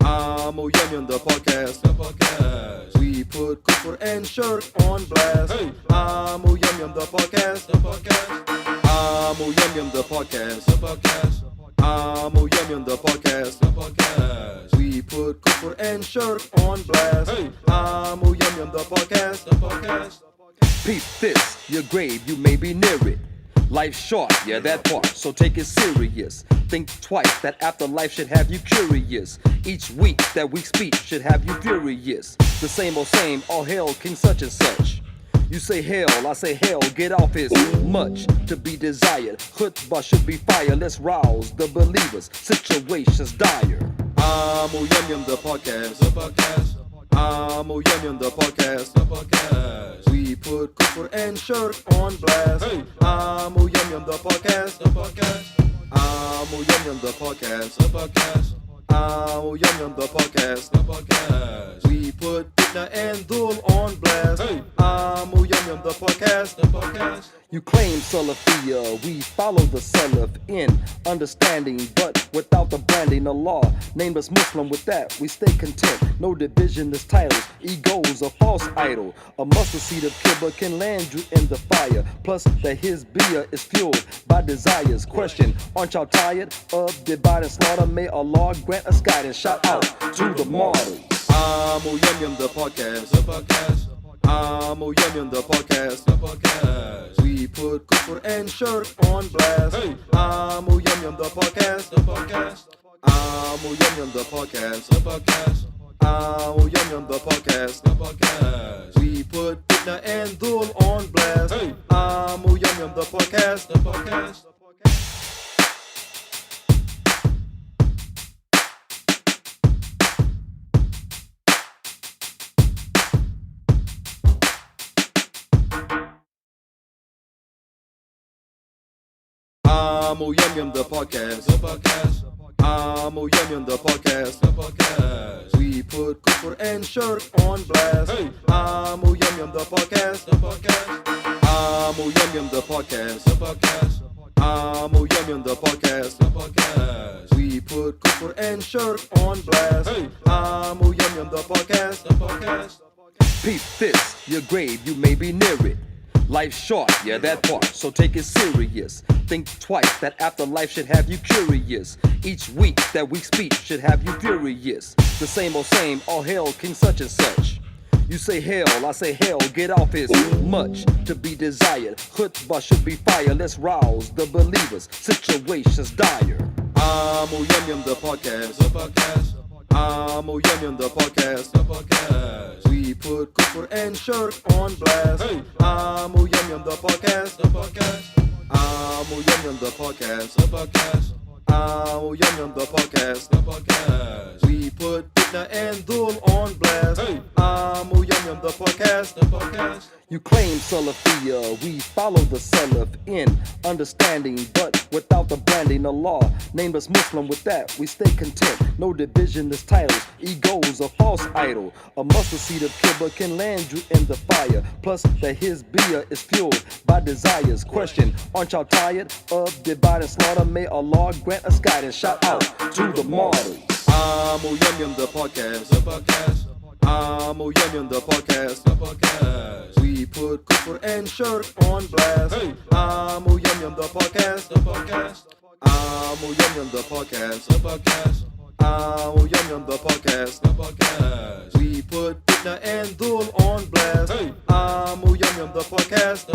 Amoo, the podcast. We put kufr and shirk on blast. Hey. Amoo, the podcast. Amoo, the podcast. Amoo, the podcast. We put kufr and shirk on blast. Hey. Amoo, the podcast. Peep this, your grave, you may be near it. Life's short, yeah, that part, so take it serious. Think twice, that afterlife should have you curious. Each week, that week's speech should have you furious. The same, all hail King such and such. You say hell, I say hell, get off is much to be desired. Khutbah should be fire, let's rouse the believers. Situations dire. Amoo, the podcast. Amoo, the podcast. We put kufr and shirk on blast. Hey. Amoo, the podcast. Amoo, the podcast. Amoo, the podcast. We put fitna and dhul on blast. Hey. Amoo, the podcast. You claim Salafiyya, we follow the Salaf in understanding, but without the branding of law. Named us Muslim, with that we stay content. No division is titles, ego's a false idol. A mustard seed of kibba can land you in the fire. Plus that his beer is fueled by desires. Question, aren't y'all tired of divide and slaughter? May Allah grant us guidance. Shout out to the martyrs. Amoo, the podcast. Amoo, the podcast. We put kufr and shirk on blast. Hey. Amoo, the podcast. Amoo, the podcast. Amoo, the podcast. We put fitna and dhul on blast. Hey. Amoo, the podcast. Amoo, the podcast. Amoo, the podcast. We put kufr and shirk on blast. Hey. Amoo, the podcast. Amoo, the podcast. Amoo, the podcast. We put kufr and shirk on blast. Hey. Amoo, the podcast. Peep this, your grave, you may be near it. Life's short, yeah, that part, so take it serious. Think twice, that afterlife should have you curious. Each week, that week's speech should have you furious. The same, all hail King such and such. You say hell, I say hell, get off is much to be desired. Khutbah should be fire, let's rouse the believers. Situations dire. Amoo, the podcast. Amoo, the podcast. We put kufr and shirk on blast. Hey. Amoo, the podcast. Amoo, the podcast. Amoo, the podcast. We put fitna and dhul on blast. Hey. Amoo, the podcast. You claim Salafiyya, we follow the Salaf in understanding, but without the branding of law. Named us Muslim, with that we stay content. No division is titles, ego's a false idol. A mustard seed of kibba can land you in the fire. Plus that his beer is fueled by desires. Question, aren't y'all tired of divide and slaughter? May Allah grant us guidance. Shout out to the martyrs. Amoo, the podcast. Amoo, the podcast. We put kufr and shirk on blast. Hey. Amoo, the podcast. Amoo, the podcast. Amoo, the podcast. We put fitna and dhul on blast. Hey. Amoo, the podcast.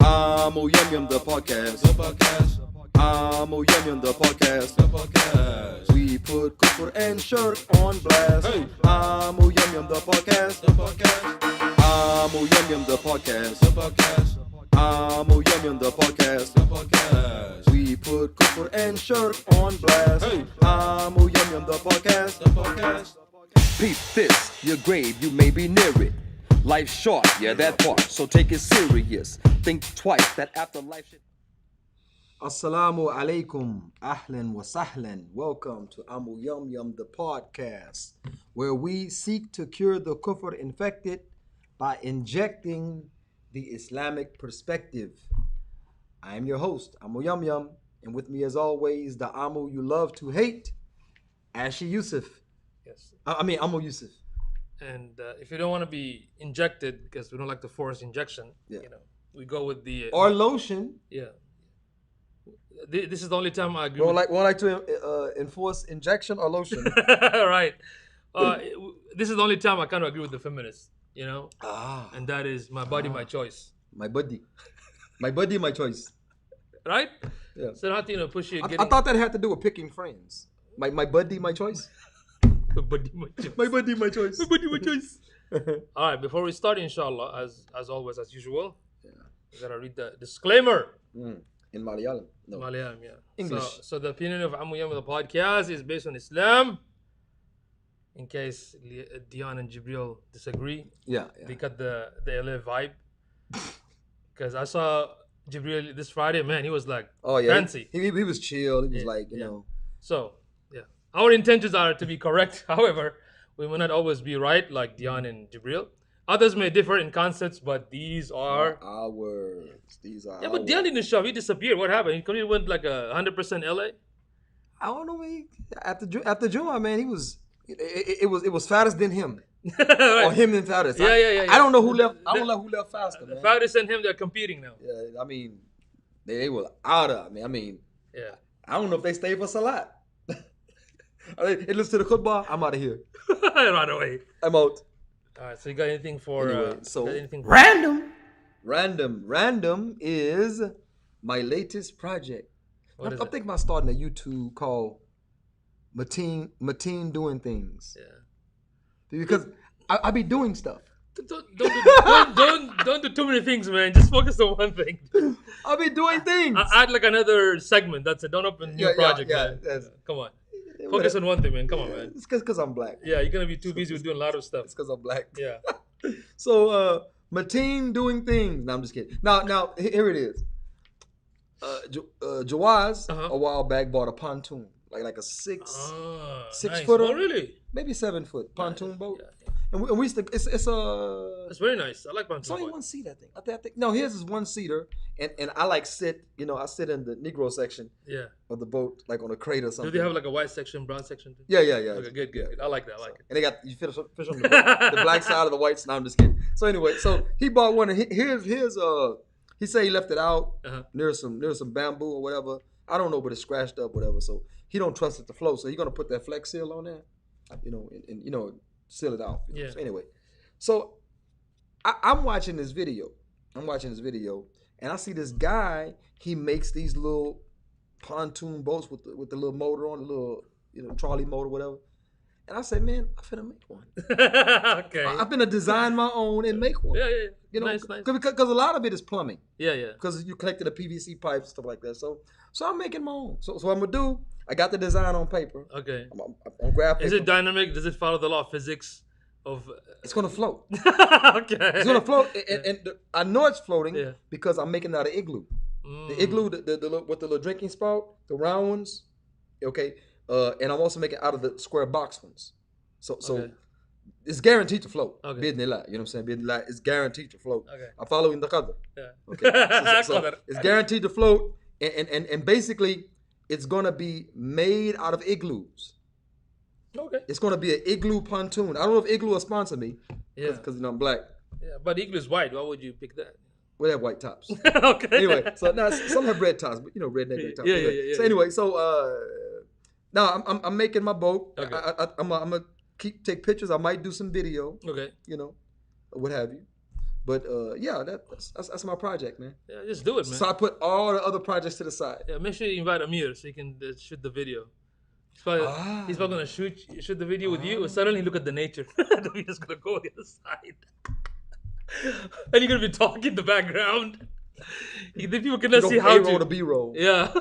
Amoo, the podcast. Amoo, the podcast. We put kufr and shirk on blast. Hey. Amoo, the podcast. Amoo, the podcast. Amoo, the podcast. We put kufr and shirk on blast. Hey. Amoo, the podcast. Peep this, your grave, you may be near it. Life's short, yeah, that part, so take it serious. Think twice, that afterlife should... Assalamu alaikum, ahlan wa sahlan. Welcome to Amoo the podcast, where we seek to cure the kufr infected by injecting the Islamic perspective. I am your host, Amoo and with me as always, the Amoo you love to hate, Ashi Yusuf. Yes. Amoo Yusuf. And if you don't want to be injected, because we don't like to force injection, we go with the Or lotion. yeah. This is the only time I agree. We don't like to enforce injection or lotion. Right. This is the only time I kind of agree with the feminists, and that is my body, my choice. My buddy. My buddy, my choice. Right? Yeah. So not push you. I thought that had to do with picking friends. My buddy, my choice. Buddy, my choice. My buddy, my choice. My buddy, my choice. All right. Before we start, inshallah, as always, as usual, we gotta read the disclaimer. In Malayalam. No. Malayalam, yeah. English. So the opinion of Amoo the podcast is based on Islam. In case Dion and Jibril disagree, Yeah. they got the LA vibe. Because I saw Jibril this Friday, man, he was like fancy. He was chill. He was like, you know. So, yeah. Our intentions are to be correct. However, we may not always be right, like Dion and Jibril. Others may differ in concepts, but these are our words. These are. Yeah, but Dion didn't show up. He disappeared. What happened? He went like 100% LA. I don't know. After Juma, man, he was. It was fattest than him. Right. Or him than fattest. Yeah. I don't know who left. I don't know who left faster, man. Fattest and him, they're competing now. Yeah, I mean, they were out of. I mean, yeah. I don't know if they stayed for Salat. Hey, listen to the khutbah. I'm out of here. Right away. I'm out. All right. So you got anything for? Anyway, so anything for random is my latest project. I'm thinking about starting a YouTube called Mateen Doing Things. Yeah. Because I be doing stuff. Don't do too many things, man. Just focus on one thing. I be doing things. Add like another segment. That's it. Don't open a new project, man. Come on. Focus on one thing, man. Come on, man. It's because I'm black. Yeah, you're gonna be too busy with doing a lot of stuff. It's because I'm black. Yeah. So Mateen Doing Things. No, I'm just kidding. Now here it is. Jawaz a while back bought a pontoon, like a six nice. footer. Oh, really? Maybe 7 foot pontoon boat. Yeah. And we used to. It's It's very nice. I like pontoon. It's only one seat, I think. I think. No, his is one seater, and I like sit. I sit in the Negro section. Yeah. Of the boat, like on a crate or something. Do they have like a white section, brown section too? Yeah. Okay, good. I like that. I like it. And they got you fish on the black side of the white. No, I'm just kidding. So anyway, so he bought one. And here's he said he left it out near some bamboo or whatever. I don't know, but it's scratched up, whatever. So he don't trust it to float. So he's gonna put that Flex Seal on there, and seal it out. Yeah. So anyway, so I'm watching this video. And I see this guy. He makes these little pontoon boats with the little motor on, the little trolley motor, whatever. And I said, man, I'm finna make one. Okay. I'm finna design my own and make one. Yeah. Nice. Because a lot of it is plumbing. Yeah. Because you collected the PVC pipes, stuff like that. So I'm making my own. So what I'm gonna do, I got the design on paper. Okay. I'm grab paper. Is it dynamic? Does it follow the law of physics? It's gonna float. Okay. It's gonna float, and I know it's floating because I'm making it out of igloo. The igloo, the with the little drinking spout, the round ones. Okay. And I'm also making out of the square box ones. So it's guaranteed to float. Okay. Bidnillah, you know what I'm saying? Bidnillah, it's guaranteed to float. Okay. I'm following the qadr. Yeah. Okay. So it's guaranteed to float, and basically it's gonna be made out of igloos. Okay. It's gonna be an igloo pontoon. I don't know if Igloo will sponsor me. Yeah. Because I'm black. Yeah, but igloo is white. Why would you pick that? We have white tops. Okay. Anyway, so now some have red tops, but redneck tops. Yeah. So anyway, now I'm making my boat. Okay. I'm gonna take pictures. I might do some video. Okay. What have you. But that's my project, man. Yeah, just do it, man. So I put all the other projects to the side. Yeah, make sure you invite Amir so he can shoot the video. He's probably gonna shoot the video with you. Suddenly look at the nature. The video's gonna go on the other side, and you're gonna be talking in the background. The people cannot see how A-roll to B-roll. Yeah.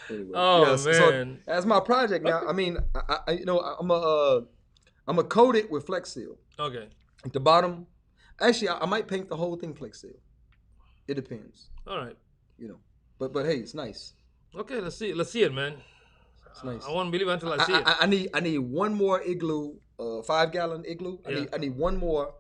Anyway, Oh, yeah, so man. that's my project now. I mean, I'm a coat it with Flex Seal. Okay. At the bottom, actually, I might paint the whole thing Flex Seal. It depends. All right. But hey, it's nice. Okay, let's see it, man. It's nice. I won't believe it until I see it. I need one more igloo, 5 gallon igloo. Yeah. I need one more,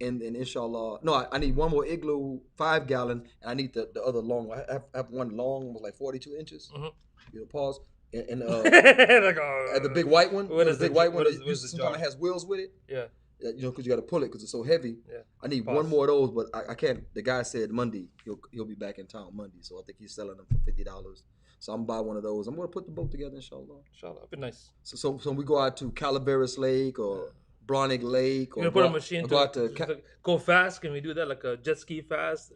and inshallah, no, I need one more igloo, 5 gallon, and I need the other long. I have one long, was like 42 inches. Mhm. You know, pause. And Like, the big white one, what is the big the- white one what is- that what is the sometimes jar? has wheels with it. Yeah. You know, because you got to pull it because it's so heavy. Yeah. I need Pause. one more of those, but I can't. The guy said Monday he'll be back in town Monday, so I think he's selling them for $50. So I'm gonna buy one of those. I'm gonna put the boat together, inshallah. Inshallah, that'd be nice. So we go out to Calaveras Lake or Bronick Lake, You or can put a go, machine or to go out to go fast. Can we do that, like a jet ski fast?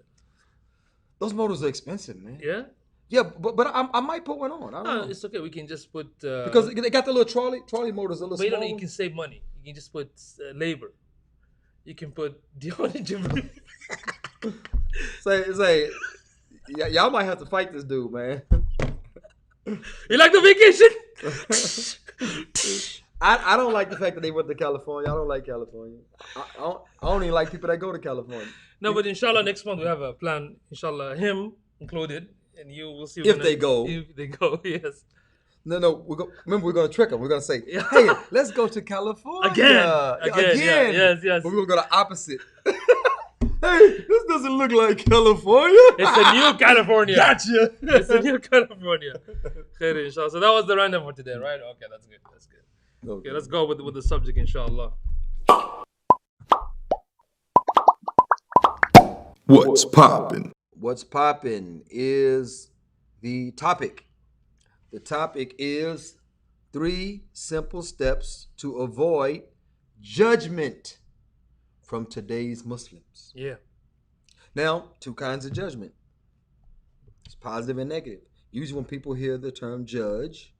those motors are expensive, man. Yeah. Yeah, but I might put one on. I don't No, know. it's okay. We can just put Because they got the little trolley motors, a little but you small don't. You one. can save money. You can just put labor. You can put deodorant. Say, y'all might have to fight this dude, man. You like the vacation? I don't like the fact that they went to California. I don't like California. I don't even like people that go to California. No, but inshallah next month we have a plan. Inshallah, him included, and you will see If they go. If they go, yes. No, remember, we're gonna trick them. We're gonna say, Yeah. "Hey, let's go to California Again. Yeah, yes. But we're gonna go the opposite. Hey, this doesn't look like California. It's a new California. Gotcha. It's a new California. Khair, inshallah. So that was the random for today, right? Okay, that's good. That's good. Okay, let's go with the subject, inshallah. What's poppin'? What's poppin' is the topic. The topic is 3 simple steps to avoid judgment from today's Muslims. Yeah. Now, 2 kinds of judgment. It's positive and negative. Usually when people hear the term judge,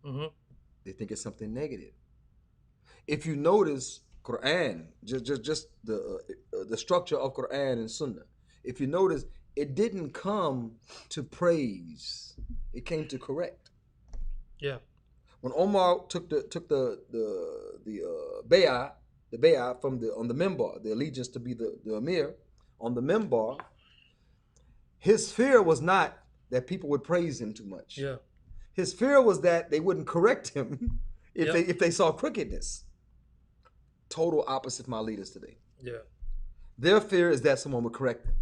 they think it's something negative. If you notice Quran, just the structure of Quran and Sunnah, if you notice, it didn't come to praise. It came to correct. Yeah. When Omar took the bay'ah from on the minbar, the allegiance to be the emir on the minbar, his fear was not that people would praise him too much. Yeah. His fear was that they wouldn't correct him if they saw crookedness. Total opposite of my leaders today. Yeah. Their fear is that someone would correct them.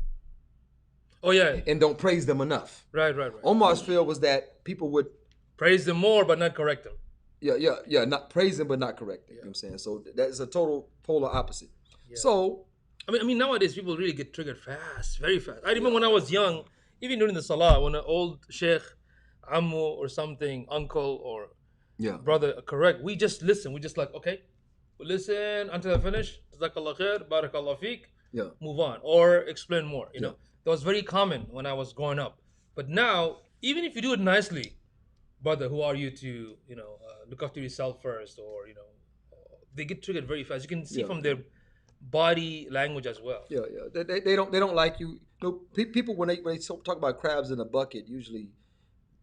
Oh yeah. And don't praise them enough. Right. Omar's fear was that people would Praise them more, but not correct them. Yeah, not praise them but not correct them. You know what I'm saying? So that's a total polar opposite. Yeah. So I mean nowadays people really get triggered fast, very fast. I remember when I was young, even during the salah, when an old sheikh, Amoo or something, uncle or brother correct, we just listen. We just like, okay, we'll listen until I finish. Jazakallah khair, barakallah feek. Yeah. Move on or explain more. You know, that was very common when I was growing up. But now, even if you do it nicely, brother, who are you to look after yourself first, or they get triggered very fast. You can see from their body language as well. Yeah. They don't like you. People when they talk about crabs in a bucket, usually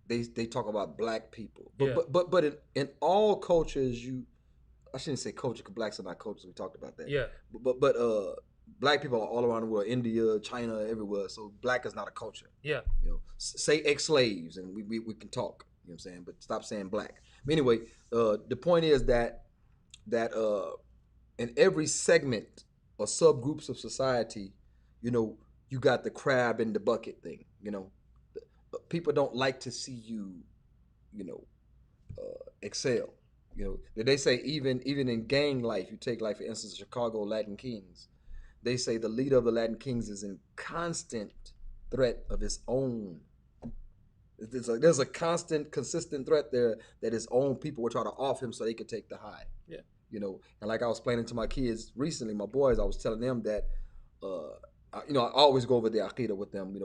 they talk about black people. But in all cultures, I shouldn't say culture because blacks are not cultures. We talked about that. Yeah. But black people are all around the world, India, China, everywhere. So black is not a culture. Yeah. Say ex-slaves and we can talk. You know what I'm saying? But stop saying black. Anyway, the point is that in every segment or subgroups of society, you got the crab in the bucket thing. People don't like to see you, excel. They say even in gang life, you take like for instance Chicago Latin Kings, they say the leader of the Latin Kings is in constant threat of his own. There's a constant, consistent threat there that his own people will try to off him so they could take the high. Yeah. And like I was explaining to my kids recently, my boys, I was telling them that, I always go over the aqidah with them.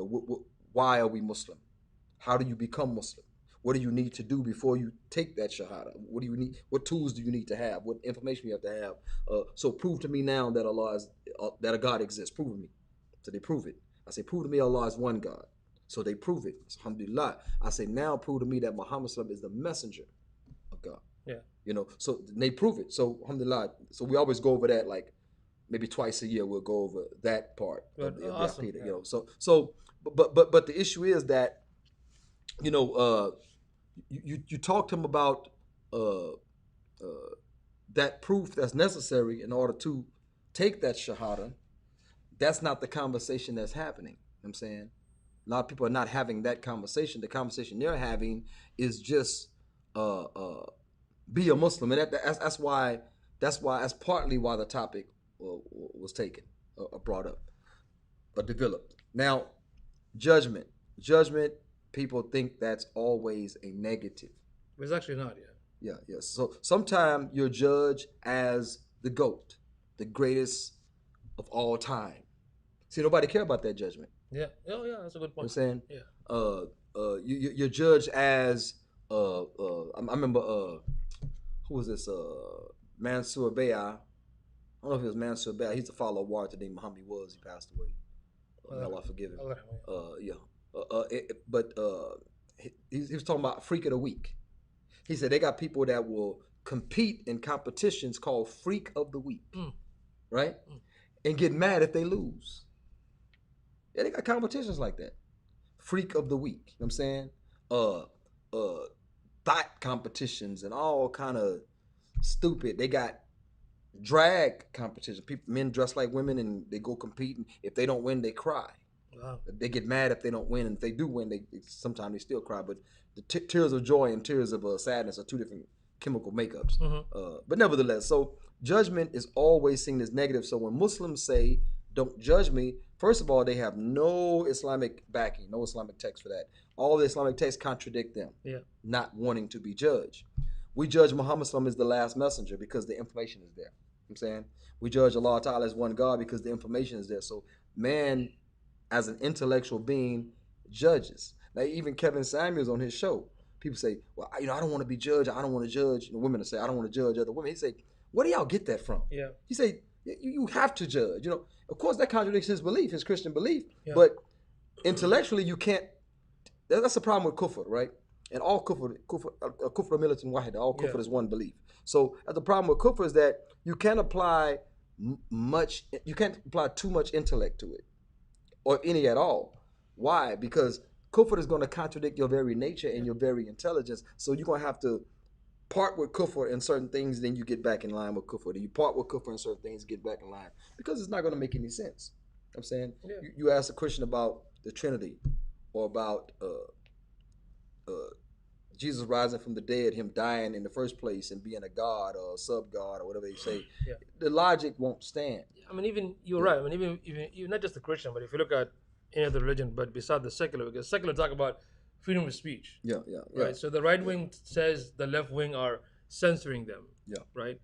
Why are we Muslim? How do you become Muslim? What do you need to do before you take that shahada? What do you need? What tools do you need to have? What information you have to have? So prove to me now that Allah is that a God exists. Prove to me. So they prove it. I say, prove to me Allah is one God. So they prove it. Alhamdulillah. I say, now prove to me that Muhammad is the messenger of God. Yeah. So they prove it. So alhamdulillah. So we always go over that, like maybe twice a year we'll go over that part of the awesome. aqidah. But the issue is that you know, you talk to him about uh, that proof that's necessary in order to take that shahada. That's not the conversation that's happening. You know what I'm saying, a lot of people are not having that conversation. The conversation they're having is just uh, uh, be a Muslim, and that's partly why the topic was taken, brought up, or developed. Now, judgment, judgment. People think that's always a negative. It's actually not. Yeah. Yeah, yes. So sometimes you're judged as the GOAT, the greatest of all time. See, nobody care about that judgment. Yeah. Oh, yeah. That's a good You know what I'm point. saying? Yeah. You're judged as I remember who was this Mansour Bey. I don't know if it was Mansour Bey. He's a follower of War today. Muhammad was. He passed away. May Allah forgive him. Yeah. But he was talking about freak of the week. He said they got people that will compete in competitions called freak of the week, right? And get mad if they lose. Yeah, they got competitions like that. Freak of the week. You know what I'm saying? Thought competitions and all kind of stupid. They got drag competitions. Men dress like women and they go compete. And if they don't win, they cry. Wow. They get mad if they don't win, and if they do win, sometimes they still cry. But the tears of joy and tears of sadness are two different chemical makeups. But nevertheless, so judgment is always seen as negative. So when Muslims say, "Don't judge me," first of all, they have no Islamic backing, no Islamic text for that. All the Islamic texts contradict them, not wanting to be judged. We judge Muhammad SAW as the last messenger because the information is there. You know what I'm saying, we judge Allah Ta'ala as one God because the information is there. So man, as an intellectual being, judges. Now, even Kevin Samuels on his show, people say, "Well, I don't want to be judged. I don't want to judge." Women say, "I don't want to judge other women." He say, "Where do y'all get that from?" Yeah. He say, "You have to judge." Of course, that contradicts his belief, his Christian belief. Yeah. But intellectually, you can't. That's the problem with kufr, right? And all kufr militant wahid. All kufr is one belief. So the problem with kufr is that you can't apply much. You can't apply too much intellect to it, or any at all. Why? Because kufr is going to contradict your very nature and your very intelligence. So you're going to have to part with kufr in certain things, then you get back in line with kufr. Then you part with kufr in certain things, get back in line. Because it's not going to make any sense. You know what I'm saying? Yeah. You ask a question about the Trinity, or about Jesus rising from the dead, him dying in the first place and being a god or a sub-god or whatever they say. Yeah. The logic won't stand. I mean, even you're right. I mean, even not just the Christian, but if you look at any other religion, but beside the secular, because secular talk about freedom of speech. Yeah. Right. So the right wing says the left wing are censoring them. Yeah. Right.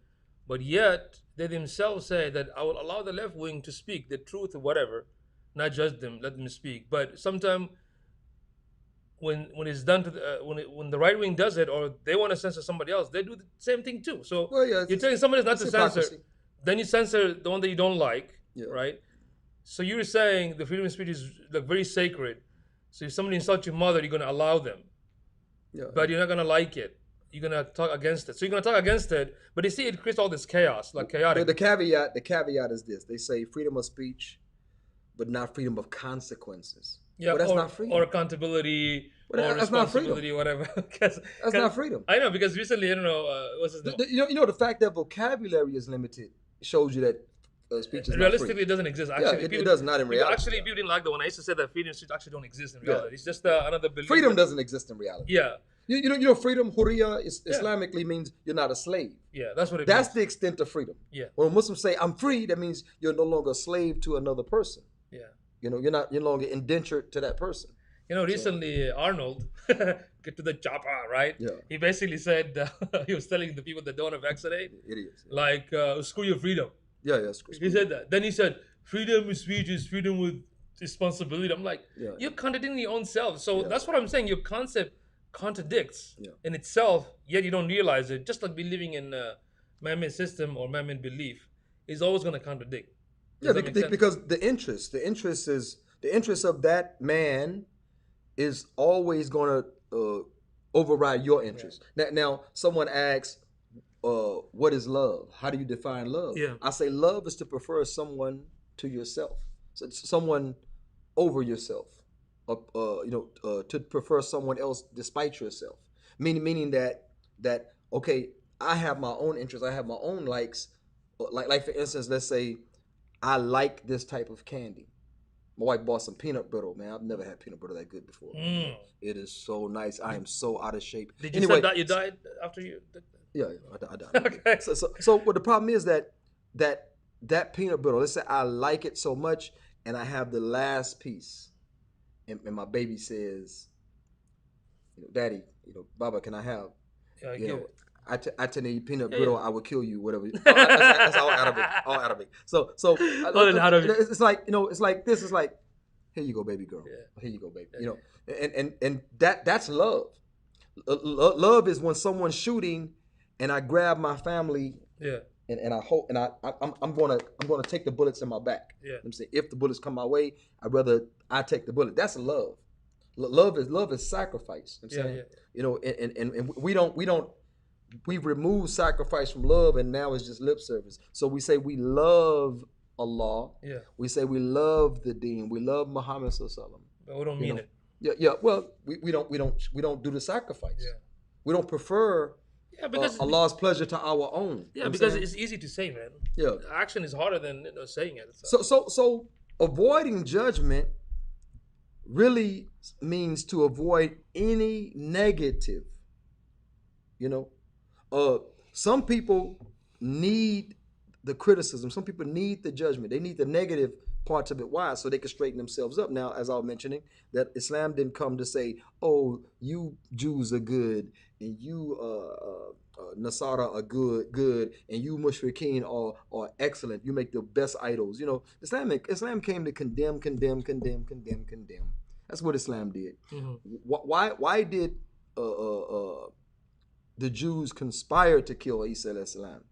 But yet they themselves say that I will allow the left wing to speak the truth or whatever, not judge them, let them speak. But sometimes when it's done to when the right wing does it, or they want to censor somebody else, they do the same thing too. So you're telling somebody not to censor, then you censor the one that you don't like, right? So you're saying the freedom of speech is like very sacred. So if somebody insults your mother, you're gonna allow them, but you're not gonna like it. You're gonna talk against it. So you're gonna talk against it, but you see, it creates all this chaos, like chaotic. The caveat is this: they say freedom of speech, but not freedom of consequences. Yeah, but that's not freedom. Or accountability, or that's responsibility, whatever. That's not freedom. I know, because recently, I don't know, what's his name? The fact that vocabulary is limited shows you that speech is realistically not free. It doesn't exist. Actually, it does not in reality. Actually, people didn't like the one. I used to say that freedom of speech actually don't exist in reality. It's just another belief. Freedom doesn't exist in reality. Yeah. You know, freedom, hurriya, Islamically means you're not a slave. Yeah, that's what it means. That's means. the extent of freedom. Yeah. When Muslims say, "I'm free," that means you're no longer a slave to another person. Yeah. You're no longer indentured to that person. Recently, Arnold, get to the chopper, right? Yeah. He basically said, he was telling the people that don't want to vaccinate, idiots, like, screw your freedom. Yeah. He said that. Then he said, freedom of speech is freedom with responsibility. I'm like, you're contradicting your own self. So that's what I'm saying. Your concept contradicts in itself, yet you don't realize it. Just like believing in a man-made system or man-made belief is always going to contradict. Because the interest of that man is always going to override your interest. Now, someone asks, what is love? How do you define love? Yeah. I say love is to prefer someone to yourself. So it's someone over yourself. to prefer someone else despite yourself. Meaning that okay, I have my own interests, I have my own likes. Like for instance, let's say I like this type of candy. My wife bought some peanut butter, man. I've never had peanut butter that good before. It is so nice. I am so out of shape. Did you say that you died after you did that? Yeah, I died. Okay. So what the problem is that peanut butter, let's say I like it so much and I have the last piece and my baby says, Daddy, Baba, can I have? Yeah, I you get know, it. I tell you peanut butter, I will kill you, whatever. That's all out of it. All out of it. So Out of it. it's like, it's like this. It's like, here you go, baby girl. Yeah. Here you go, baby. And that's love. Love is when someone's shooting and I grab my family. Yeah. And I hope, and I'm gonna take the bullets in my back. Yeah. I'm saying if the bullets come my way, I'd rather I take the bullet. That's love. Love is sacrifice. I'm saying, and we remove sacrifice from love, and now it's just lip service. So we say we love Allah. Yeah. We say we love the Deen. We love Muhammad Sallallahu. But we don't mean it. Yeah. Well, we don't do the sacrifice. Yeah. We don't prefer. Yeah, because Allah's pleasure to our own. Yeah, because it's easy to say, man. Yeah. Action is harder than saying it. So avoiding judgment really means to avoid any negative. Some people need the criticism. Some people need the judgment. They need the negative parts of it. Why? So they can straighten themselves up. Now, as I was mentioning, that Islam didn't come to say, "Oh, you Jews are good, and you Nasara are good, and you Mushrikeen are excellent. You make the best idols." Islam came to condemn. That's what Islam did. Mm-hmm. Why did the Jews conspire to kill Isa alayhi salam?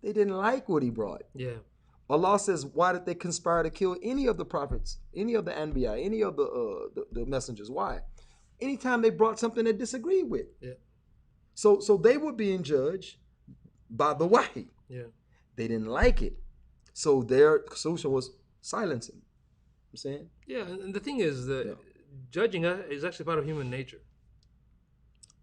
They didn't like what he brought. Yeah. Allah says, why did they conspire to kill any of the prophets, any of the Anbiya, any of the messengers? Why? Anytime they brought something they disagreed with. Yeah. So they were being judged by the wahi. Yeah. They didn't like it. So their solution was silencing. I'm saying? Yeah, and the thing is that judging is actually part of human nature.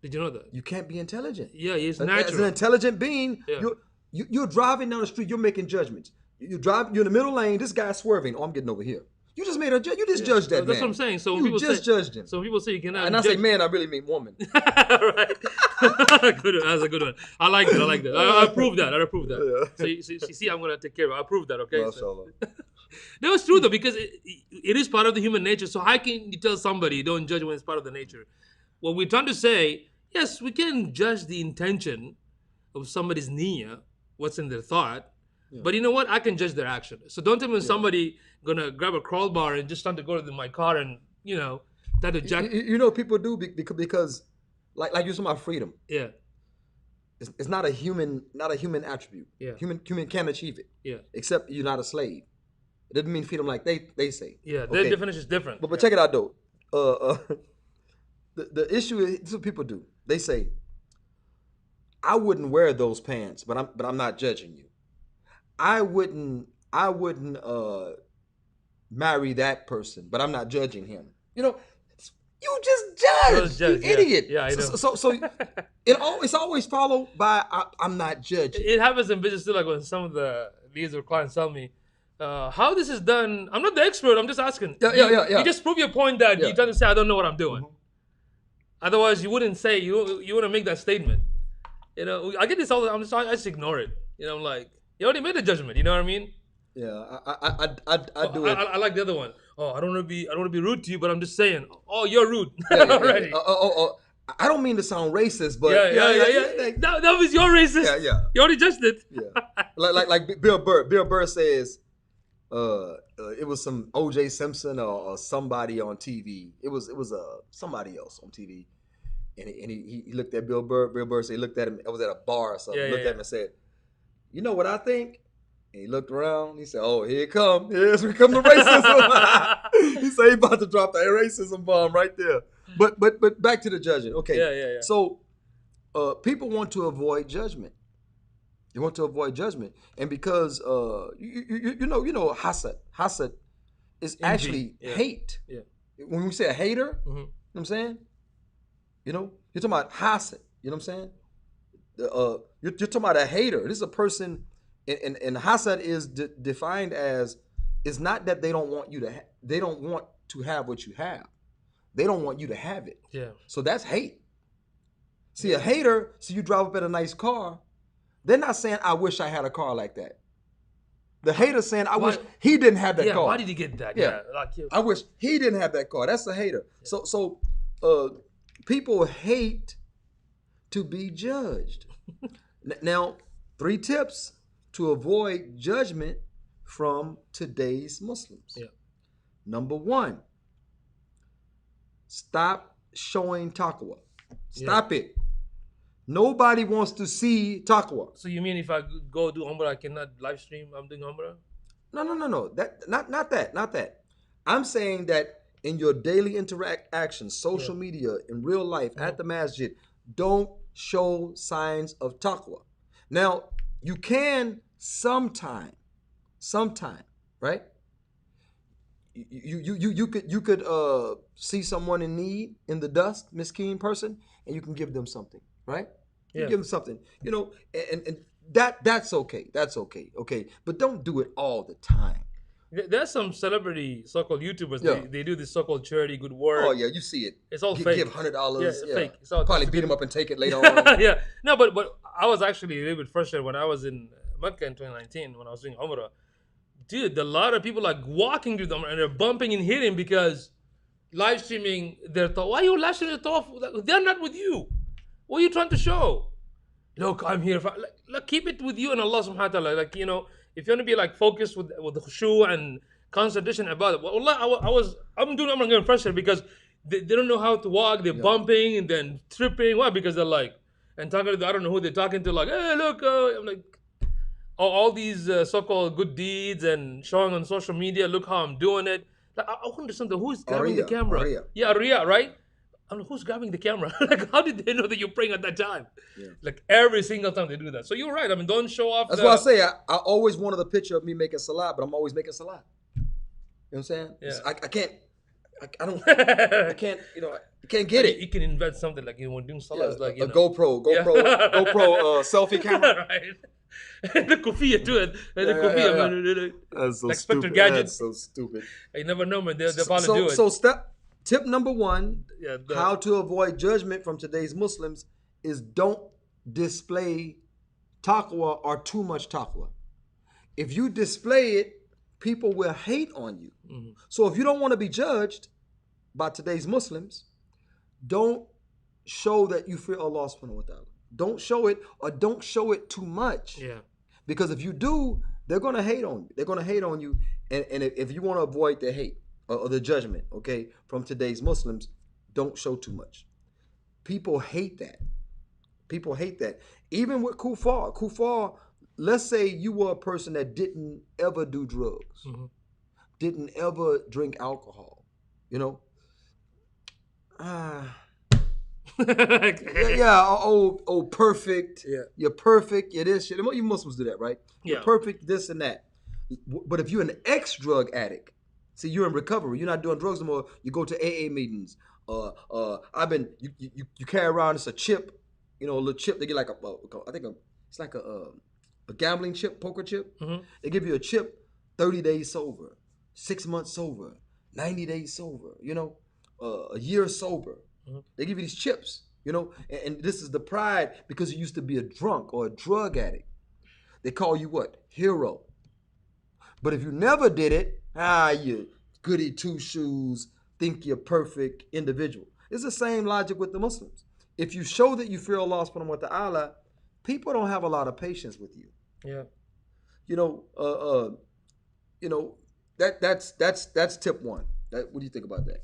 Did you know that? You can't be intelligent. Yeah, it's natural. As an intelligent being, Yeah. you're driving down the street, you're making judgments. You're in the middle lane, this guy's swerving. Oh, I'm getting over here. You just made you just judged that man. That's what I'm saying. So when you people just judged him. So people say you cannot. And I say man, I really mean woman. Right. Good one. That's a good one. I like that. I approve that. Yeah. So you see, I'm gonna take care of it. I approve that. Okay. Mashallah. No, it's true though, because it is part of the human nature. So how can you tell somebody don't judge when it's part of the nature? What we're trying to say, yes, we can judge the intention of somebody's niyyah, what's in their thought. Yeah. But you know what? I can judge their action. So don't tell me somebody gonna grab a crawl bar and just trying to go to my car and try to jack. People do because like you're talking about freedom. Yeah. It's not a human attribute. Yeah. Human can't achieve it. Yeah. Except you're not a slave. It doesn't mean freedom like they say. Yeah. Their definition is different. But check it out though. The issue is, this is what people do. They say, I wouldn't wear those pants, but I'm not judging you. I wouldn't marry that person, but I'm not judging him. You just judged, you idiot. Yeah, I know. So it's always followed by I'm not judging. It happens in business too, like when some of the leads or clients tell me, how this is done. I'm not the expert. I'm just asking. Yeah. You just prove your point that you're trying to say I don't know what I'm doing. Mm-hmm. Otherwise, you wouldn't say you wouldn't make that statement. I get this all the time. I just ignore it. I'm like, you already made a judgment. You know what I mean? Yeah, I do it. I like the other one. Oh, I don't want to be rude to you, but I'm just saying. Oh, you're rude Yeah. already. I don't mean to sound racist, but yeah. That was your racist. Yeah. You already judged it. Yeah. like Bill Burr. Bill Burr says, it was some O.J. Simpson or somebody on TV. It was somebody else on TV, and he looked at Bill Burr. Bill Burr said he looked at him. It was at a bar or something. He looked at him and said, "You know what I think?" And he looked around. He said, "Oh, here it come. Here's we come to racism." He said he about to drop that racism bomb right there. But back to the judging. Okay. Yeah. So, people want to avoid judgment. They want to avoid judgment, and because hasad is actually hate. Yeah. When we say a hater, Mm-hmm. you know what I'm saying? You know, you're talking about hasad. You know what I'm saying? You're talking about a hater. This is a person, and hasad is defined as, it's not that they don't want you to, they don't want to have what you have. They don't want you to have it. Yeah. So that's hate. See, a hater, so you drive up in a nice car, they're not saying, I wish I had a car like that. The hater saying, I wish he didn't have that car. Why did he get that? Yeah. Like, I wish he didn't have that car. That's a hater. Yeah. So people hate to be judged. Now, 3 tips to avoid judgment from today's Muslims. Yeah. Number 1, stop showing taqwa. Stop it. Nobody wants to see taqwa. So you mean if I go do Umrah, I cannot live stream I'm doing Umrah? No. That not that. I'm saying that in your daily interactions, social media, in real life, at the masjid, don't show signs of taqwa. Now, you can sometime, right? You could see someone in need in the dust, miskin person, and you can give them something, right? You give them something, you know, and that's okay. That's okay. Okay, but don't do it all the time. There's some celebrity so-called YouTubers. They do this so-called charity good work. Oh yeah, you see it. It's all fake. Give $100. Yeah, fake. So probably beat them up and take it later on. Yeah. No, but I was actually a little bit frustrated when I was in Mecca in 2019 when I was doing Umrah. Dude, a lot of people like walking through them and they're bumping and hitting because live streaming their tawaf. Why are you live streaming their tawaf? They're not with you. What are you trying to show? Look, I'm here. Like, keep it with you and Allah subhanahu wa ta'ala. Like, you know, if you want to be like focused with the khushu and concentration about it. Well, Allah, I'm doing Umrah getting frustrated because they don't know how to walk. They're bumping and then tripping. Why? Because they're like, and talking to, I don't know who they're talking to, like, hey, look, I'm like, all these so-called good deeds and showing on social media, look how I'm doing it. Like, I understand who's grabbing the camera. Yeah, Riyah, right? I'm like, who's grabbing the camera? Like, how did they know that you're praying at that time? Yeah. Like, every single time they do that. So you're right. I mean, don't show off. That's why I say I always wanted a picture of me making salat, but I'm always making salat. You know what I'm saying? Yeah. I can't. I can't. You know, I can't get it. You can invent something like, you know, when doing salat, like, you know, GoPro selfie camera. Right. The kufiya to it. The kufiya, man. That's so like stupid. Spectre Gadget. That's so stupid. You never know, man. They'll probably do it. So tip number 1, how to avoid judgment from today's Muslims is don't display taqwa or too much taqwa. If you display it, people will hate on you. Mm-hmm. So if you don't want to be judged by today's Muslims, don't show that you fear Allah subhanahu wa ta'ala. Don't show it, or don't show it too much. Yeah. Because if you do, they're going to hate on you. They're going to hate on you. And if you want to avoid the hate or the judgment, okay, from today's Muslims, don't show too much. People hate that. People hate that. Even with kuffar. Kuffar, let's say you were a person that didn't ever do drugs, didn't ever drink alcohol, you know? Perfect. Yeah. You're perfect. You're this shit. You Muslims do that, right? You're perfect, this and that. But if you're an ex-drug addict, see, you're in recovery. You're not doing drugs no more. You go to AA meetings. You carry around, it's a chip, you know, a little chip. They get like it's like a gambling chip, poker chip. Mm-hmm. They give you a chip, 30 days sober, 6 months sober, 90 days sober, you know, a year sober. Mm-hmm. They give you these chips, you know, and this is the pride because you used to be a drunk or a drug addict. They call you what? Hero. But if you never did it, you goody two shoes, think you're perfect individual. It's the same logic with the Muslims. If you show that you fear Allah subhanahu wa ta'ala, people don't have a lot of patience with you. Yeah. That's tip 1. What do you think about that?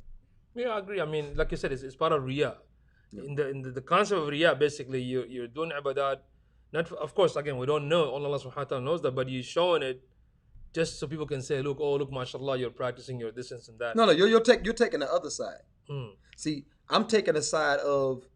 Yeah, I agree. I mean, like you said, it's part of Riyah. Yeah. In the concept of Riyah, basically, you're doing ibadat. Not, of course, again, we don't know. Allah subhanahu wa ta'ala knows that, but you're showing it just so people can say, look, mashallah, you're practicing your this and that. No, you're taking the other side. See, I'm taking the side of